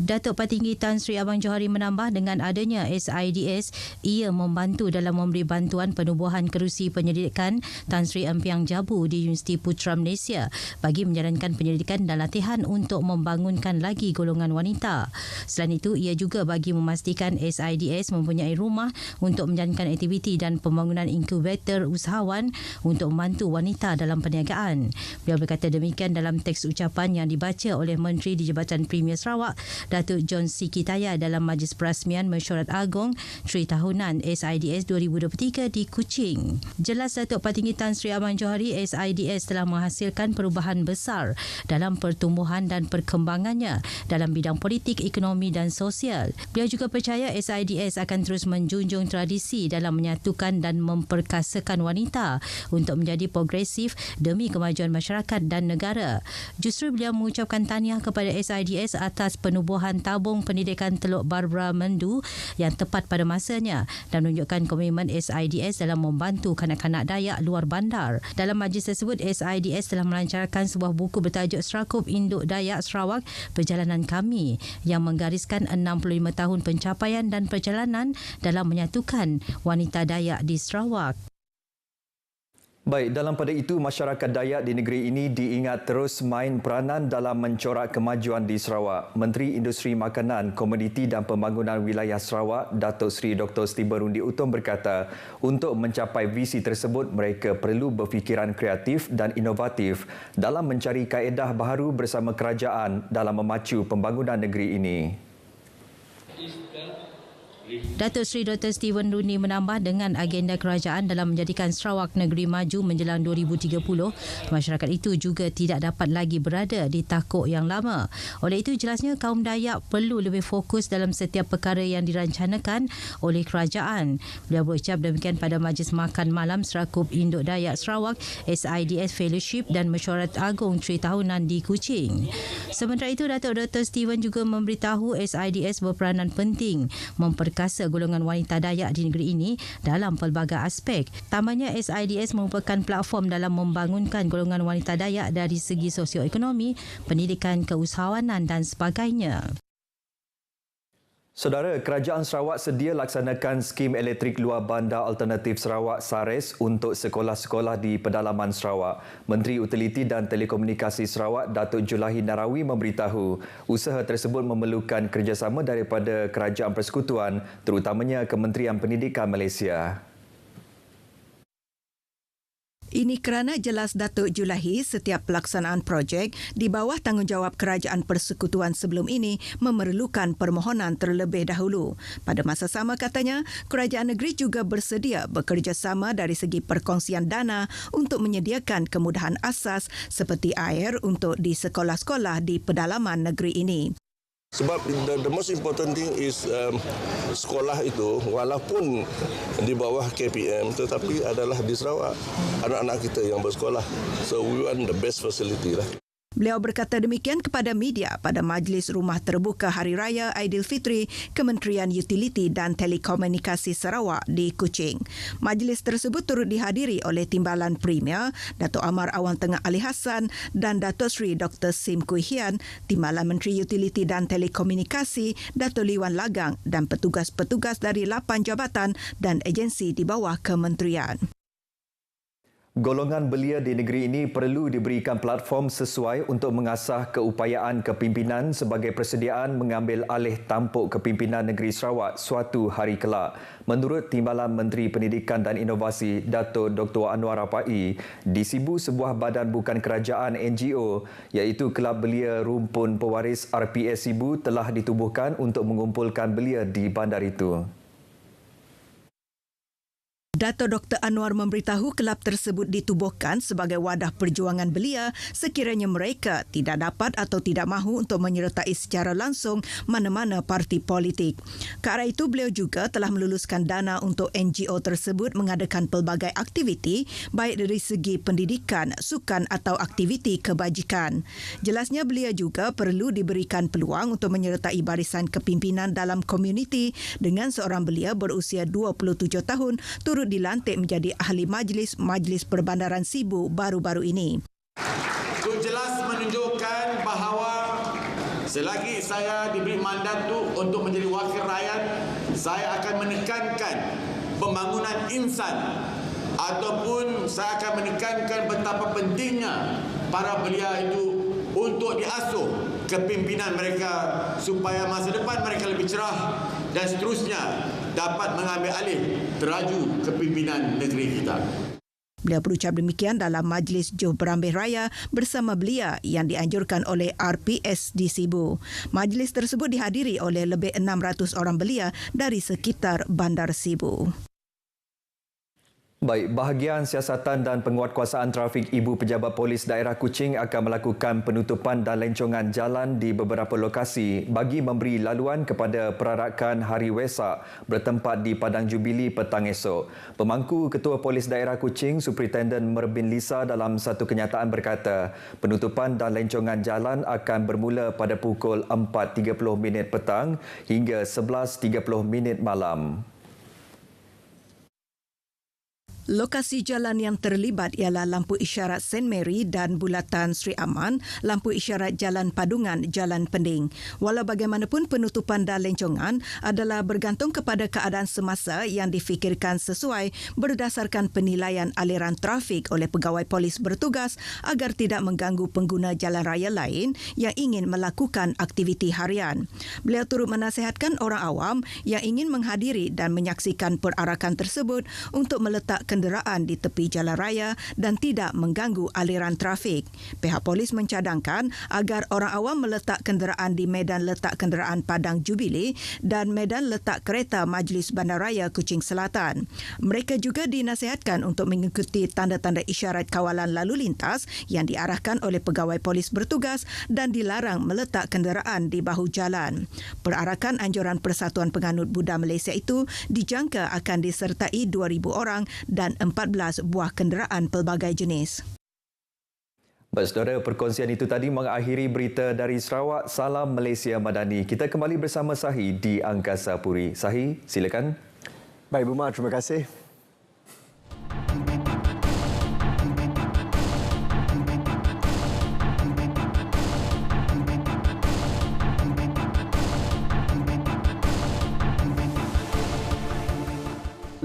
Datuk Patinggi Tan Sri Abang Johari menambah dengan adanya SIDS, ia membantu dalam memberi bantuan penubuhan kerusi penyelidikan Tan Sri Empiang Jabu di Universiti Putra Malaysia bagi menjalankan penyelidikan dan latihan untuk membangunkan lagi golongan wanita. Selain itu, ia juga bagi memastikan SIDS mempunyai rumah untuk menjalankan aktiviti dan pembangunan inkubator usahawan untuk membantu wanita dalam perniagaan. Beliau berkata demikian dalam teks ucapan yang dibaca oleh Menteri di Jabatan Premier Sarawak, Datuk John C. Kitaya dalam Majlis Perasmian Mesyuarat Agong 3 Tahunan SIDS 2023 di Kuching. Jelas Datuk Patinggi Tan Sri Abang Johari, SIDS telah menghasilkan perubahan besar dalam pertumbuhan dan perkembangannya dalam bidang politik, ekonomi dan sosial. Beliau juga percaya SIDS akan terus menjunjung tradisi dalam menyatukan dan memperkasakan wanita untuk menjadi progresif demi kemajuan masyarakat dan negara. Justru beliau mengucapkan tahniah kepada SIDS atas penubuhan tabung pendidikan Teluk Barbara Mendu yang tepat pada masanya dan menunjukkan komitmen SIDS dalam membantu kanak-kanak Dayak luar bandar. Dalam majlis tersebut, SIDS telah melancarkan sebuah buku bertajuk Serakup Induk Dayak Sarawak Perjalanan Kami yang menggariskan 65 tahun pencapaian dan perjalanan dalam menyatukan wanita Dayak di Sarawak. Baik, dalam pada itu, masyarakat Dayak di negeri ini diingat terus main peranan dalam mencorak kemajuan di Sarawak. Menteri Industri Makanan, Komoditi dan Pembangunan Wilayah Sarawak, Datuk Seri Dr. Stephen Rundi Utom berkata, untuk mencapai visi tersebut, mereka perlu berfikiran kreatif dan inovatif dalam mencari kaedah baharu bersama kerajaan dalam memacu pembangunan negeri ini. Datuk Seri Dr. Stephen Rundi menambah dengan agenda kerajaan dalam menjadikan Sarawak negeri maju menjelang 2030, masyarakat itu juga tidak dapat lagi berada di takuk yang lama. Oleh itu, jelasnya kaum Dayak perlu lebih fokus dalam setiap perkara yang dirancanakan oleh kerajaan. Beliau berucap demikian pada Majlis Makan Malam Serakup Induk Dayak Sarawak SIDS Fellowship dan Mesyuarat Agong 3 Tahunan di Kuching. Sementara itu, Datuk Dr. Stephen juga memberitahu SIDS berperanan penting memperkasa golongan wanita Dayak di negeri ini dalam pelbagai aspek. Tambahnya, SIDS merupakan platform dalam membangunkan golongan wanita Dayak dari segi sosioekonomi, pendidikan, keusahawanan dan sebagainya. Saudara, Kerajaan Sarawak sedia laksanakan skim elektrik luar bandar alternatif Sarawak SARES untuk sekolah-sekolah di pedalaman Sarawak. Menteri Utiliti dan Telekomunikasi Sarawak, Datuk Julahi Narawi memberitahu usaha tersebut memerlukan kerjasama daripada Kerajaan Persekutuan, terutamanya Kementerian Pendidikan Malaysia. Ini kerana jelas Datuk Julahi setiap pelaksanaan projek di bawah tanggungjawab Kerajaan Persekutuan sebelum ini memerlukan permohonan terlebih dahulu. Pada masa sama katanya, kerajaan negeri juga bersedia bekerjasama dari segi perkongsian dana untuk menyediakan kemudahan asas seperti air untuk di sekolah-sekolah di pedalaman negeri ini. Sebab the most important thing is sekolah itu walaupun di bawah KPM tetapi adalah di Sarawak anak-anak kita yang bersekolah. So we want the best facility lah. Beliau berkata demikian kepada media pada Majlis Rumah Terbuka Hari Raya Aidilfitri Kementerian Utiliti dan Telekomunikasi Sarawak di Kuching. Majlis tersebut turut dihadiri oleh Timbalan Premier Datuk Amar Awang Tengah Ali Hassan dan Datuk Seri Dr. Sim Kui Hian, Timbalan Menteri Utiliti dan Telekomunikasi Datuk Liwan Lagang dan petugas-petugas dari 8 jabatan dan agensi di bawah kementerian. Golongan belia di negeri ini perlu diberikan platform sesuai untuk mengasah keupayaan kepimpinan sebagai persediaan mengambil alih tampuk kepimpinan negeri Sarawak suatu hari kelak. Menurut Timbalan Menteri Pendidikan dan Inovasi Datuk Dr. Anwar Rapai, di Sibu sebuah badan bukan kerajaan NGO iaitu Kelab Belia Rumpun Pewaris RPS Sibu telah ditubuhkan untuk mengumpulkan belia di bandar itu. Dato' Dr. Anwar memberitahu kelab tersebut ditubuhkan sebagai wadah perjuangan belia sekiranya mereka tidak dapat atau tidak mahu untuk menyertai secara langsung mana-mana parti politik. Ke arah itu, beliau juga telah meluluskan dana untuk NGO tersebut mengadakan pelbagai aktiviti baik dari segi pendidikan, sukan atau aktiviti kebajikan. Jelasnya belia juga perlu diberikan peluang untuk menyertai barisan kepimpinan dalam komuniti dengan seorang belia berusia 27 tahun turut dilantik menjadi ahli Majlis Perbandaran Sibu baru-baru ini. Itu jelas menunjukkan bahawa selagi saya diberi mandat tu untuk menjadi wakil rakyat, saya akan menekankan pembangunan insan ataupun saya akan menekankan betapa pentingnya para belia itu untuk diasuh kepimpinan mereka supaya masa depan mereka lebih cerah dan seterusnya dapat mengambil alih teraju kepimpinan negeri kita. Beliau berucap demikian dalam Majlis Johor Berambih Raya bersama belia yang dianjurkan oleh RPS di Sibu. Majlis tersebut dihadiri oleh lebih 600 orang belia dari sekitar Bandar Sibu. Baik, bahagian siasatan dan penguatkuasaan trafik Ibu Pejabat Polis Daerah Kuching akan melakukan penutupan dan lencongan jalan di beberapa lokasi bagi memberi laluan kepada perarakan Hari Wesak bertempat di Padang Jubili petang esok. Pemangku Ketua Polis Daerah Kuching, Superintendent Merbin Lisa dalam satu kenyataan berkata, penutupan dan lencongan jalan akan bermula pada pukul 4.30 petang hingga 11.30 malam. Lokasi jalan yang terlibat ialah lampu isyarat St. Mary dan bulatan Sri Aman, lampu isyarat Jalan Padungan, Jalan Pending. Walau bagaimanapun, penutupan dan lencongan adalah bergantung kepada keadaan semasa yang difikirkan sesuai berdasarkan penilaian aliran trafik oleh pegawai polis bertugas agar tidak mengganggu pengguna jalan raya lain yang ingin melakukan aktiviti harian. Beliau turut menasihatkan orang awam yang ingin menghadiri dan menyaksikan perarakan tersebut untuk meletak kenderaan di tepi jalan raya dan tidak mengganggu aliran trafik. Pihak polis mencadangkan agar orang awam meletak kenderaan di medan letak kenderaan Padang Jubili dan medan letak kereta Majlis Bandaraya Kuching Selatan. Mereka juga dinasihatkan untuk mengikuti tanda-tanda isyarat kawalan lalu lintas yang diarahkan oleh pegawai polis bertugas dan dilarang meletak kenderaan di bahu jalan. Perarakan anjuran Persatuan Penganut Buddha Malaysia itu dijangka akan disertai 2,000 orang dan 14 buah kenderaan pelbagai jenis. Baik, saudara, perkongsian itu tadi mengakhiri berita dari Sarawak. Salam Malaysia Madani. Kita kembali bersama Sahi di Angkasa Puri. Sahi, silakan. Baik, Buma, terima kasih.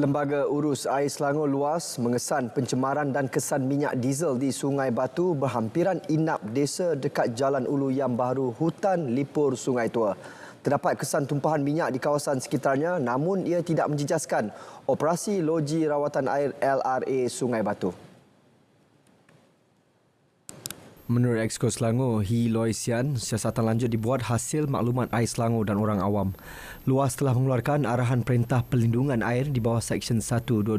Lembaga Urus Air Selangor Luas mengesan pencemaran dan kesan minyak diesel di Sungai Batu berhampiran inap desa dekat Jalan Ulu yang baru hutan lipur Sungai Tua. Terdapat kesan tumpahan minyak di kawasan sekitarnya namun ia tidak menjejaskan operasi loji rawatan air LRA Sungai Batu. Menurut Exco Selangor, He Loy Sian, siasatan lanjut dibuat hasil maklumat air Selangor dan orang awam. Luas telah mengeluarkan arahan perintah pelindungan air di bawah Seksyen 122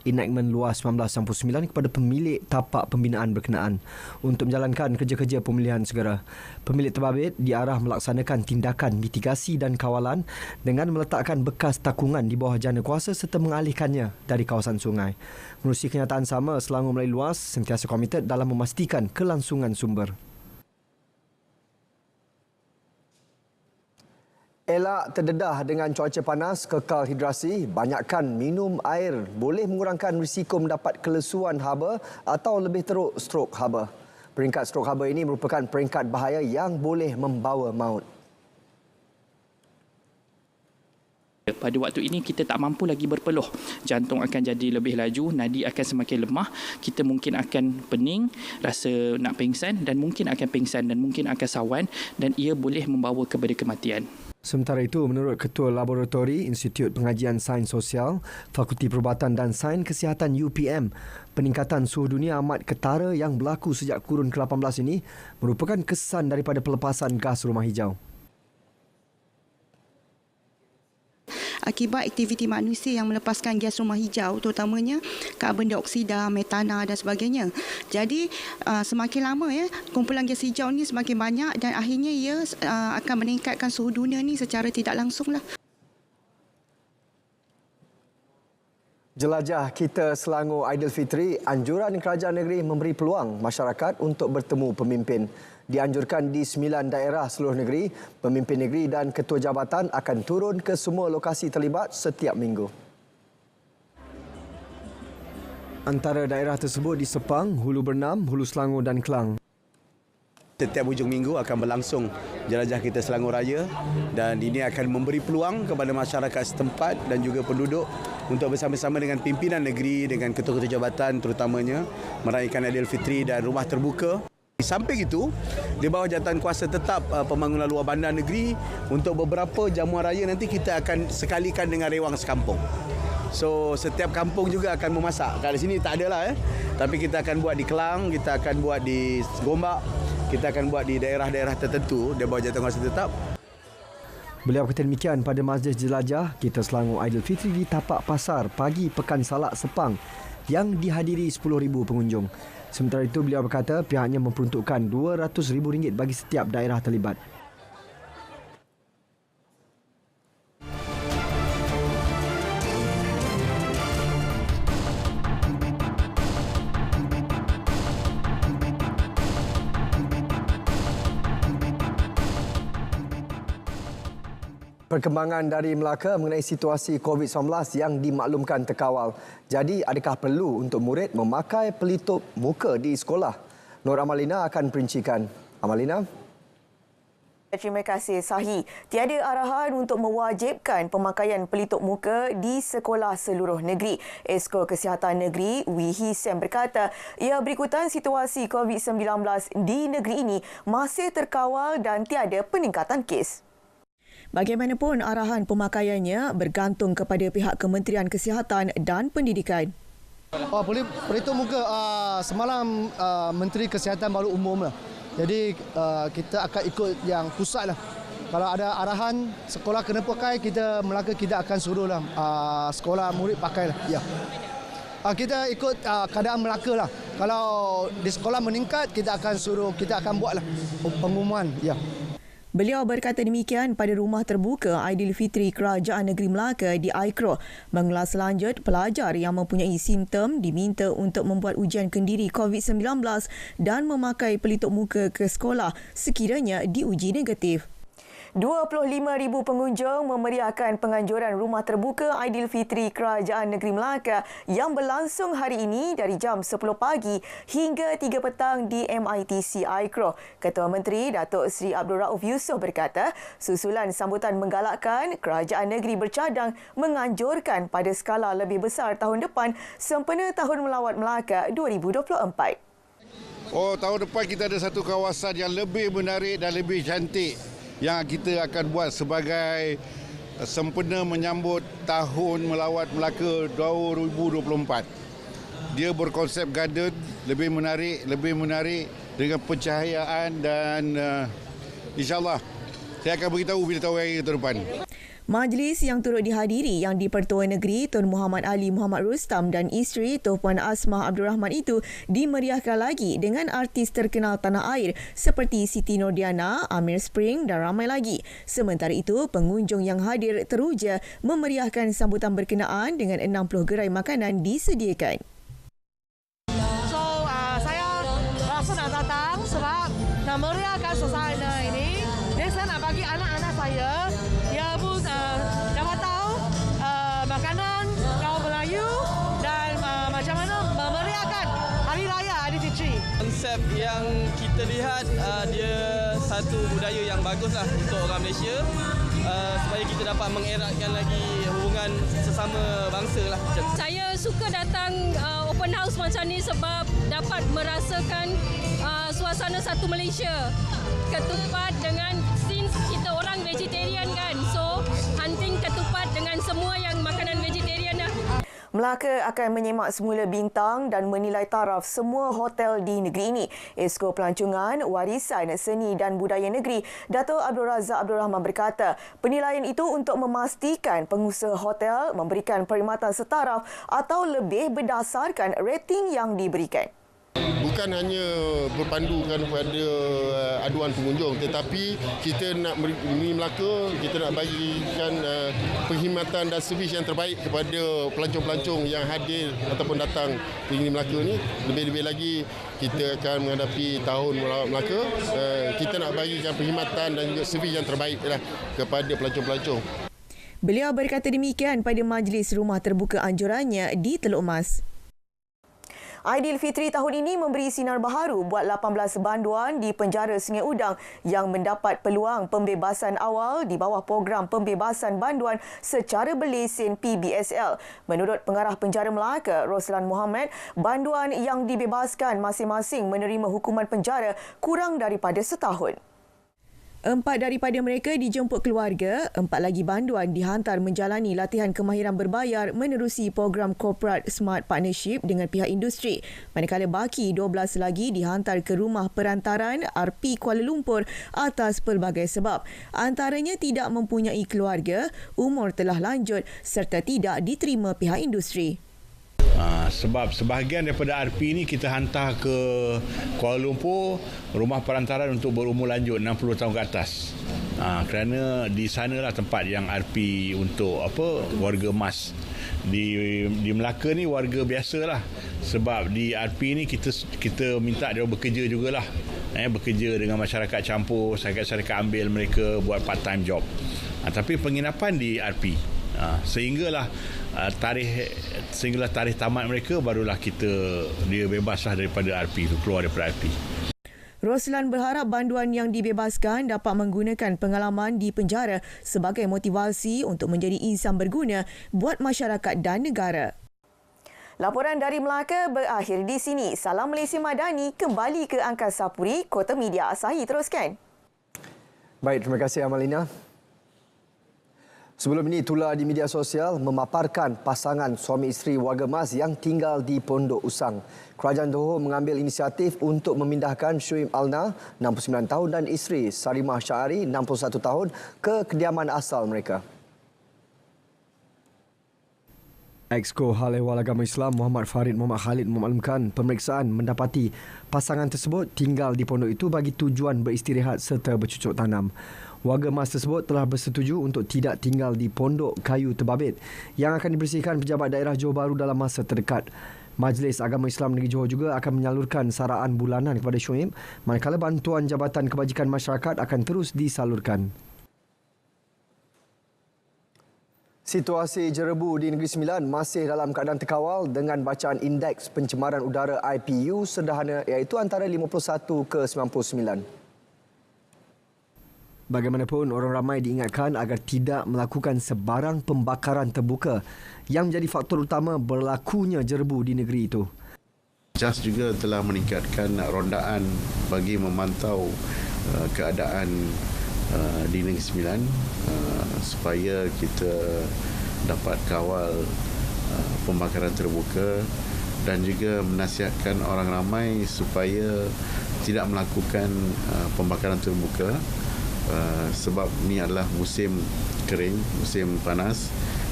Enactment Luas 1999 kepada pemilik tapak pembinaan berkenaan untuk menjalankan kerja-kerja pemulihan segera. Pemilik terbabit diarah melaksanakan tindakan mitigasi dan kawalan dengan meletakkan bekas takungan di bawah jana kuasa serta mengalihkannya dari kawasan sungai. Menerusi kenyataan sama, Selangor Melayu Luas sentiasa komited dalam memastikan kelangsungan sumber. Elak terdedah dengan cuaca panas, kekal hidrasi, banyakkan minum air boleh mengurangkan risiko mendapat kelesuan haba atau lebih teruk strok haba. Peringkat strok haba ini merupakan peringkat bahaya yang boleh membawa maut. Pada waktu ini kita tak mampu lagi berpeluh. Jantung akan jadi lebih laju, nadi akan semakin lemah, kita mungkin akan pening, rasa nak pingsan dan mungkin akan pingsan dan mungkin akan sawan dan ia boleh membawa kepada kematian. Sementara itu, menurut Ketua Laboratori Institut Pengajian Sains Sosial, Fakulti Perubatan dan Sains Kesihatan UPM, peningkatan suhu dunia amat ketara yang berlaku sejak kurun ke-18 ini merupakan kesan daripada pelepasan gas rumah hijau. Akibat aktiviti manusia yang melepaskan gas rumah hijau, terutamanya karbon dioksida, metana dan sebagainya. Jadi semakin lama kumpulan gas hijau ni semakin banyak dan akhirnya ia akan meningkatkan suhu dunia ni secara tidak langsunglah. Jelajah kita Selangor Aidilfitri, anjuran kerajaan negeri memberi peluang masyarakat untuk bertemu pemimpin. Dianjurkan di 9 daerah seluruh negeri, pemimpin negeri dan ketua jabatan akan turun ke semua lokasi terlibat setiap minggu. Antara daerah tersebut di Sepang, Hulu Bernam, Hulu Selangor dan Kelang. Setiap hujung minggu akan berlangsung jelajah kita Selangor Raya dan ini akan memberi peluang kepada masyarakat setempat dan juga penduduk untuk bersama-sama dengan pimpinan negeri, dengan ketua-ketua jabatan terutamanya meraihkan Aidilfitri dan rumah terbuka. Di samping itu, di bawah jawatankuasa tetap pembangunan luar bandar negeri, untuk beberapa jamuan raya nanti kita akan sekalikan dengan rewang sekampung. So setiap kampung juga akan memasak. Kat sini tak adalah tapi kita akan buat di Kelang, kita akan buat di Gombak, kita akan buat di daerah-daerah tertentu di bawah jawatankuasa tetap. Beliau kata demikian pada Majlis Jelajah kita Selangor Aidilfitri di Tapak Pasar pagi Pekan Salak Sepang yang dihadiri 10,000 pengunjung. Sementara itu, beliau berkata pihaknya memperuntukkan RM200,000 bagi setiap daerah terlibat. Perkembangan dari Melaka mengenai situasi COVID-19 yang dimaklumkan terkawal. Jadi, adakah perlu untuk murid memakai pelitup muka di sekolah? Nur Amalina akan perincikan. Amalina? Terima kasih, Sahi. Tiada arahan untuk mewajibkan pemakaian pelitup muka di sekolah seluruh negeri. Esko Kesihatan Negeri, Wihi Sam berkata, ia berikutan situasi COVID-19 di negeri ini masih terkawal dan tiada peningkatan kes. Bagaimanapun, arahan pemakaiannya bergantung kepada pihak Kementerian Kesihatan dan Pendidikan. Pelitup muka semalam Menteri Kesihatan baru umum lah. Jadi kita akan ikut yang pusat lah. Kalau ada arahan sekolah kena pakai, Melaka kita akan suruh lah sekolah murid pakai lah. Ya. Kita ikut keadaan Melaka lah. Kalau di sekolah meningkat, kita akan buat lah pengumuman. Ya. Beliau berkata demikian pada rumah terbuka Aidilfitri Kerajaan Negeri Melaka di Aikro. Mengulas lanjut, pelajar yang mempunyai simptom diminta untuk membuat ujian kendiri COVID-19 dan memakai pelitup muka ke sekolah sekiranya diuji negatif. 25,000 pengunjung memeriahkan penganjuran rumah terbuka Aidilfitri Kerajaan Negeri Melaka yang berlangsung hari ini dari jam 10 pagi hingga 3 petang di MITC Aikro. Ketua Menteri Datuk Seri Abdul Rauf Yusof berkata, susulan sambutan menggalakkan kerajaan negeri bercadang menganjurkan pada skala lebih besar tahun depan sempena Tahun Melawat Melaka 2024. Tahun depan kita ada satu kawasan yang lebih menarik dan lebih cantik yang kita akan buat sebagai sempena menyambut Tahun Melawat Melaka 2024. Dia berkonsep garden, lebih menarik dengan pencahayaan dan insya-Allah saya akan beritahu bila tahun raya ke depan. Majlis yang turut dihadiri yang di-Pertua Negeri Tun Muhammad Ali Muhammad Rustam dan isteri Tuan Puan Asmah Abdul Rahman itu dimeriahkan lagi dengan artis terkenal tanah air seperti Siti Nordiana, Amir Spring dan ramai lagi. Sementara itu, pengunjung yang hadir teruja memeriahkan sambutan berkenaan dengan 60 gerai makanan disediakan. Saya rasa nak datang sebab nak meriahkan suasana ini. Dan saya nak bagi anak-anak saya dapat tahu makanan kaum Melayu dan macam mana memeriahkan Hari Raya Aidilfitri. Konsep yang kita lihat dia satu budaya yang baguslah untuk orang Malaysia supaya kita dapat mengeratkan lagi hubungan sesama bangsa lah. Saya suka datang open house macam ni sebab dapat merasakan suasana satu Malaysia. Ketupat dengan, since kita orang vegetarian kan, so hunting ketupat dengan semua yang makanan vegetarian lah. Melaka akan menyemak semula bintang dan menilai taraf semua hotel di negeri ini. Esko Pelancongan, Warisan Seni dan Budaya Negeri, Dato' Abdul Razak Abdul Rahman berkata, penilaian itu untuk memastikan pengusaha hotel memberikan perkhidmatan setaraf atau lebih berdasarkan rating yang diberikan. Bukan hanya berpandukan pada aduan pengunjung, tetapi kita nak di Melaka, kita nak bagikan perkhidmatan dan servis yang terbaik kepada pelancong-pelancong yang hadir ataupun datang di Melaka ni. Lebih-lebih lagi kita akan menghadapi tahun Melaka, kita nak bagikan perkhidmatan dan juga servis yang terbaik kepada pelancong-pelancong. Beliau berkata demikian pada majlis rumah terbuka anjurannya di Teluk Mas. Aidilfitri tahun ini memberi sinar baharu buat 18 banduan di penjara Sungai Udang yang mendapat peluang pembebasan awal di bawah program pembebasan banduan secara berlesen PBSL. Menurut pengarah penjara Melaka, Roslan Mohammed, banduan yang dibebaskan masing-masing menerima hukuman penjara kurang daripada setahun. 4 daripada mereka dijemput keluarga, 4 lagi banduan dihantar menjalani latihan kemahiran berbayar menerusi program Corporate Smart Partnership dengan pihak industri. Manakala baki 12 lagi dihantar ke rumah perantaran RP Kuala Lumpur atas pelbagai sebab. Antaranya tidak mempunyai keluarga, umur telah lanjut serta tidak diterima pihak industri. Sebab sebahagian daripada RP ni kita hantar ke Kuala Lumpur, rumah perantaran untuk berumur lanjut 60 tahun ke atas. Kerana di sanalah tempat yang RP untuk warga emas. Di Melaka ni warga biasalah. Sebab di RP ni kita minta dia bekerja jugalah. Bekerja dengan masyarakat campur, syarikat-syarikat ambil mereka buat part time job. Tapi penginapan di RP. Sehinggalah tarikh tamat mereka barulah dia bebaslah daripada RP tu, keluar daripada RP. Roslan berharap banduan yang dibebaskan dapat menggunakan pengalaman di penjara sebagai motivasi untuk menjadi insan berguna buat masyarakat dan negara. Laporan dari Melaka berakhir di sini. Salam Malaysia Madani kembali ke Angkasa Puri, Kota Media Asahi teruskan. Baik, terima kasih Amalina. Sebelum ini, tular di media sosial memaparkan pasangan suami isteri warga emas yang tinggal di Pondok Usang. Kerajaan Johor mengambil inisiatif untuk memindahkan Syuim Alna, 69 tahun dan isteri Sarimah Syahari, 61 tahun ke kediaman asal mereka. Exco Hal Ehwal Agama Islam Muhammad Farid Muhammad Khalid memaklumkan pemeriksaan mendapati pasangan tersebut tinggal di pondok itu bagi tujuan beristirahat serta bercucuk tanam. Warga emas tersebut telah bersetuju untuk tidak tinggal di pondok kayu terbabit yang akan dibersihkan Pejabat Daerah Johor Bahru dalam masa terdekat. Majlis Agama Islam Negeri Johor juga akan menyalurkan saraan bulanan kepada Syuib, manakala bantuan Jabatan Kebajikan Masyarakat akan terus disalurkan. Situasi jerebu di Negeri Sembilan masih dalam keadaan terkawal dengan bacaan indeks pencemaran udara IPU sederhana iaitu antara 51 ke 99. Bagaimanapun, orang ramai diingatkan agar tidak melakukan sebarang pembakaran terbuka yang menjadi faktor utama berlakunya jerebu di negeri itu. JAS juga telah meningkatkan rondaan bagi memantau keadaan di Negeri Sembilan supaya kita dapat kawal pembakaran terbuka dan juga menasihatkan orang ramai supaya tidak melakukan pembakaran terbuka sebab ini adalah musim kering, musim panas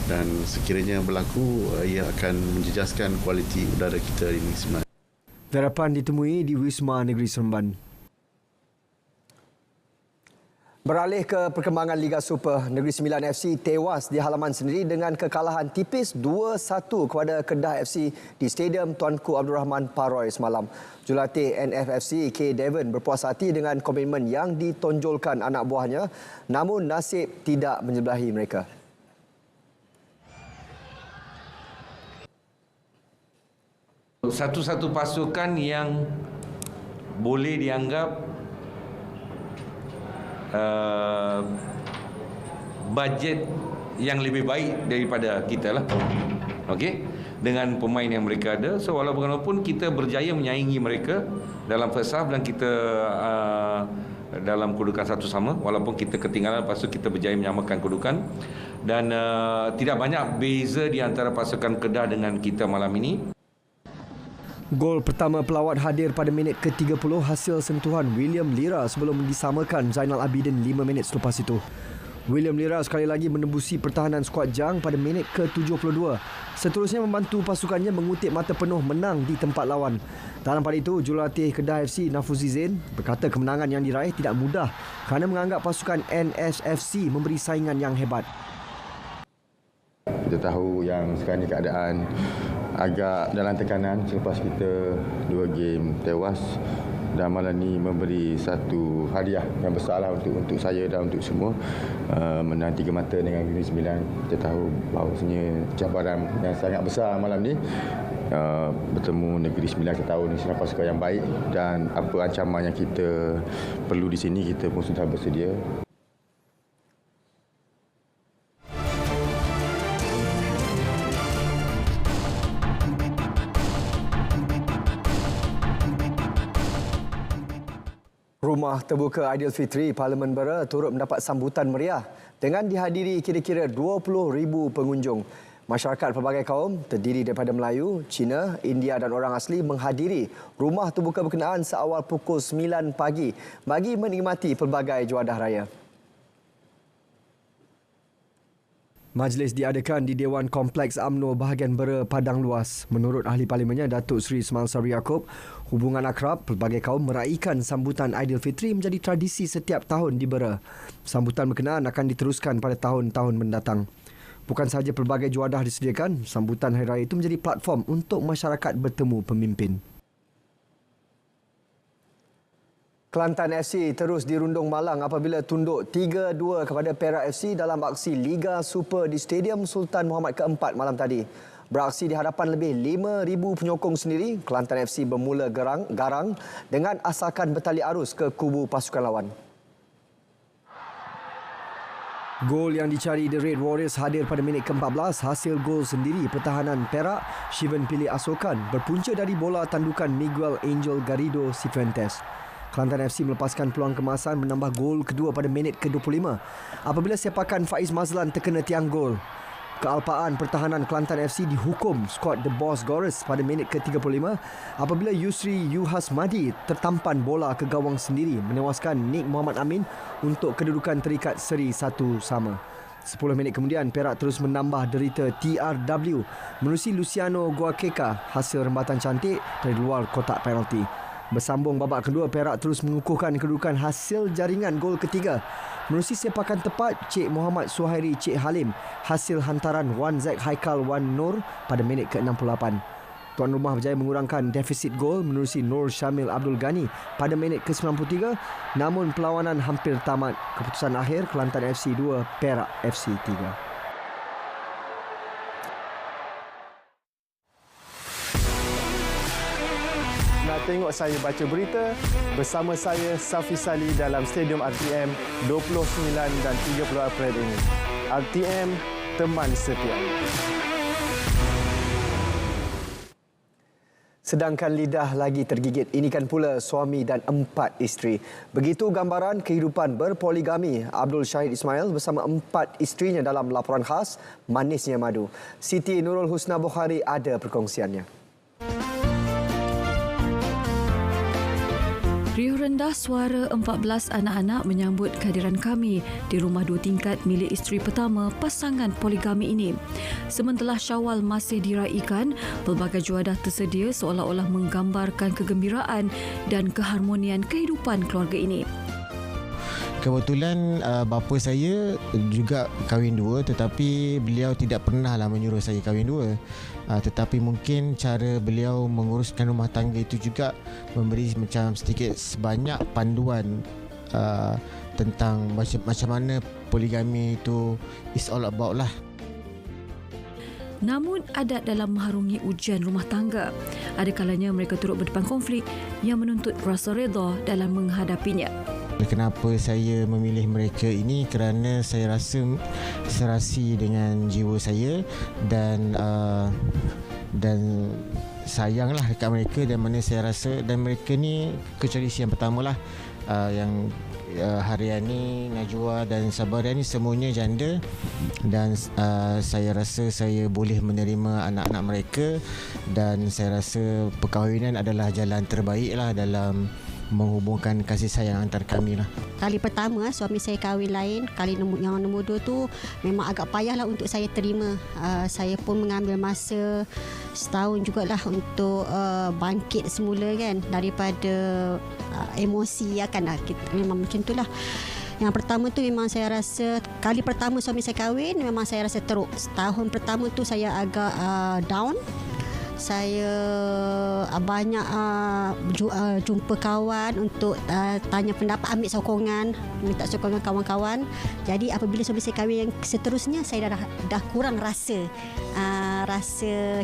dan sekiranya berlaku ia akan menjejaskan kualiti udara kita di Negeri Sembilan. Darapan ditemui di Wisma Negeri Seremban. Beralih ke perkembangan Liga Super, Negeri Sembilan FC tewas di halaman sendiri dengan kekalahan tipis 2-1 kepada Kedah FC di Stadium Tuanku Abdul Rahman Paroy semalam. Jurulatih NFFC K. Devon berpuas hati dengan komitmen yang ditonjolkan anak buahnya, namun nasib tidak menyebelahi mereka. Satu-satu pasukan yang boleh dianggap bajet yang lebih baik daripada kita lah. Okey, dengan pemain yang mereka ada. So walaupun kita berjaya menyaingi mereka dalam first half dan kita dalam kedudukan satu sama, walaupun kita ketinggalan, lepas tu kita berjaya menyamakan kedudukan. Dan tidak banyak beza di antara pasukan Kedah dengan kita malam ini. Gol pertama pelawat hadir pada minit ke-30 hasil sentuhan William Lira sebelum disamakan Zainal Abidin 5 minit selepas itu. William Lira sekali lagi menembusi pertahanan skuad Jang pada minit ke-72. Seterusnya membantu pasukannya mengutip mata penuh menang di tempat lawan. Dalam pada itu, jurulatih Kedah FC Nafuzi Zain berkata kemenangan yang diraih tidak mudah kerana menganggap pasukan NSFC memberi saingan yang hebat. Kita tahu yang sekarang ni keadaan agak dalam tekanan selepas kita 2 game tewas, dan malam ni memberi satu hadiah yang besarlah untuk saya dan untuk semua. Menang 3 mata dengan Negeri Sembilan, kita tahu bahawasanya cabaran yang sangat besar malam ni. Bertemu Negeri Sembilan, kita tahu ni siapa pasukan yang baik, dan apa ancaman yang kita perlu di sini kita pun sudah bersedia. Rumah terbuka Aidilfitri Parlimen Bera turut mendapat sambutan meriah dengan dihadiri kira-kira 20,000 pengunjung. Masyarakat pelbagai kaum terdiri daripada Melayu, Cina, India dan orang asli menghadiri rumah terbuka berkenaan seawal pukul 9 pagi bagi menikmati pelbagai juadah raya. Majlis diadakan di Dewan Kompleks UMNO bahagian Bera Padang Luas. Menurut Ahli Parlimennya Datuk Seri Ismail Sabri Yaakob, hubungan akrab pelbagai kaum meraihkan sambutan Aidilfitri menjadi tradisi setiap tahun di Bera. Sambutan berkenaan akan diteruskan pada tahun-tahun mendatang. Bukan sahaja pelbagai juadah disediakan, sambutan Hari Raya itu menjadi platform untuk masyarakat bertemu pemimpin. Kelantan FC terus dirundung malang apabila tunduk 3-2 kepada Perak FC dalam aksi Liga Super di Stadium Sultan Muhammad keempat malam tadi. Beraksi di hadapan lebih 5,000 penyokong sendiri, Kelantan FC bermula garang dengan asakan bertali arus ke kubu pasukan lawan. Gol yang dicari The Red Warriors hadir pada minit ke-14. Hasil gol sendiri pertahanan Perak, Shivan pilih Asokan, berpunca dari bola tandukan Miguel Angel Garrido Cifuentes. Kelantan FC melepaskan peluang kemasan menambah gol kedua pada minit ke-25 apabila sepakan Faiz Mazlan terkena tiang gol. Kealpaan pertahanan Kelantan FC dihukum skuad The Boss Gores pada minit ke-35 apabila Yusri Yuhasmadi tertampan bola ke gawang sendiri menewaskan Nik Muhammad Amin untuk kedudukan terikat seri 1-1. 10 minit kemudian, Perak terus menambah derita TRW menerusi Luciano Guaqueca hasil rembatan cantik dari luar kotak penalti. Bersambung babak kedua, Perak terus mengukuhkan kedudukan hasil jaringan gol ketiga menerusi sepakan tepat Cik Muhammad Suhairi Cik Halim hasil hantaran Wan Zek Haikal Wan Nur pada minit ke-68. Tuan rumah berjaya mengurangkan defisit gol menerusi Nur Syamil Abdul Ghani pada minit ke-93, namun perlawanan hampir tamat. Keputusan akhir Kelantan FC 2, Perak FC 3. Tengok saya baca berita bersama saya Safi Sali dalam Stadium RTM 29 dan 30 April ini. RTM, teman setia. Sedangkan lidah lagi tergigit, ini kan pula suami dan 4 isteri. Begitu gambaran kehidupan berpoligami Abdul Syahid Ismail bersama 4 isterinya dalam laporan khas Manisnya Madu. Siti Nurul Husna Bukhari ada perkongsiannya. Riuh rendah suara 14 anak-anak menyambut kehadiran kami di rumah 2 tingkat milik isteri pertama pasangan poligami ini. Sementara Syawal masih diraikan, pelbagai juadah tersedia seolah-olah menggambarkan kegembiraan dan keharmonian kehidupan keluarga ini. Kebetulan bapa saya juga kahwin 2, tetapi beliau tidak pernahlah menyuruh saya kahwin 2. Tetapi mungkin cara beliau menguruskan rumah tangga itu juga memberi macam sedikit sebanyak panduan tentang macam mana poligami itu is all about lah. Namun adat dalam mengharungi ujian rumah tangga. Ada kalanya mereka turut berdepan konflik yang menuntut rasa redha dalam menghadapinya. Kenapa saya memilih mereka ini? Kerana saya rasa serasi dengan jiwa saya dan sayanglah dekat mereka, dan mana saya rasa dan mereka ni kecuali yang pertamalah yang Haryani, Najwa dan Sabariani semuanya janda, dan saya rasa saya boleh menerima anak-anak mereka, dan saya rasa perkahwinan adalah jalan terbaik lah dalam menghubungkan kasih sayang antara kami lah. Kali pertama suami saya kahwin lain, yang nombor 2 tu memang agak payahlah untuk saya terima. Saya pun mengambil masa setahun jugalah untuk bangkit semula kan daripada emosi memang macam itulah. Yang pertama tu memang saya rasa kali pertama suami saya kahwin memang saya rasa teruk. Setahun pertama tu saya agak down. Saya banyak jumpa kawan untuk tanya pendapat, ambil sokongan, minta sokongan kawan-kawan. Jadi apabila suami saya kahwin yang seterusnya, saya dah kurang rasa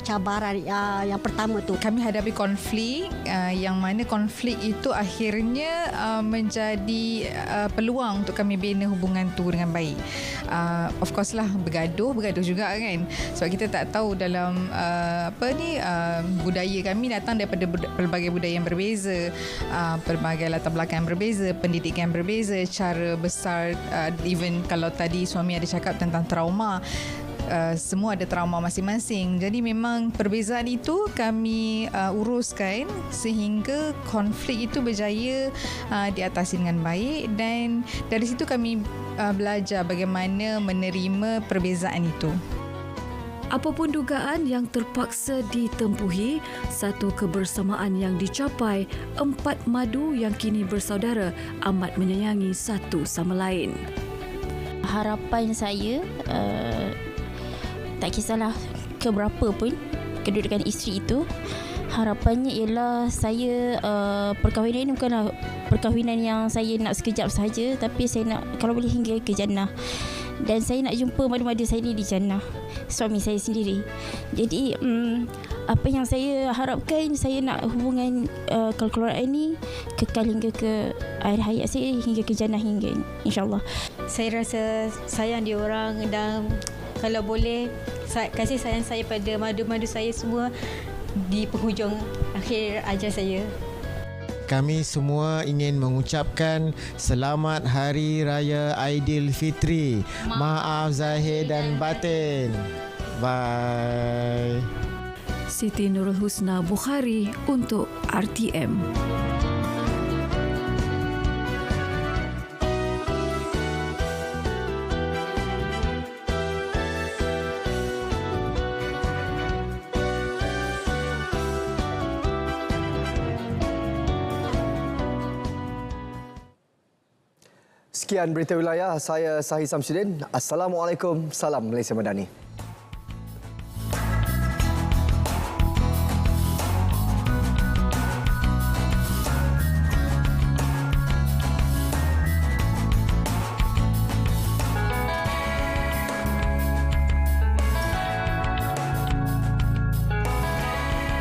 cabaran yang pertama tu. Kami hadapi konflik yang mana konflik itu akhirnya menjadi peluang untuk kami bina hubungan tu dengan baik. Of course lah bergaduh juga kan. Sebab kita tak tahu dalam budaya kami datang daripada pelbagai budaya yang berbeza, pelbagai latar belakang yang berbeza, pendidikan yang berbeza, cara besar, even kalau tadi suami ada cakap tentang trauma, semua ada trauma masing-masing. Jadi memang perbezaan itu kami uruskan sehingga konflik itu berjaya diatasi dengan baik, dan dari situ kami belajar bagaimana menerima perbezaan itu. Apapun dugaan yang terpaksa ditempuhi, satu kebersamaan yang dicapai, 4 madu yang kini bersaudara amat menyayangi satu sama lain. Harapan saya tak kisahlah keberapa pun kedudukan isteri itu, harapannya ialah saya perkahwinan ini bukanlah perkahwinan yang saya nak sekejap saja, tapi saya nak kalau boleh hingga ke jannah. Dan saya nak jumpa madu-madu saya ni di jannah, suami saya sendiri. Jadi apa yang saya harapkan, saya nak hubungan keluarga ini kekal hingga ke akhir hayat saya, hingga ke jannah, hingga insyaAllah. Saya rasa sayang dia orang, dan kalau boleh kasih sayang saya pada madu-madu saya semua di penghujung akhir ajar saya. Kami semua ingin mengucapkan selamat Hari Raya Aidilfitri. Maaf zahir dan batin. Bye. Siti Nurul Husna Bukhari untuk RTM. Sekian berita wilayah, saya Sahih Samsudin. Assalamualaikum, salam Malaysia Madani.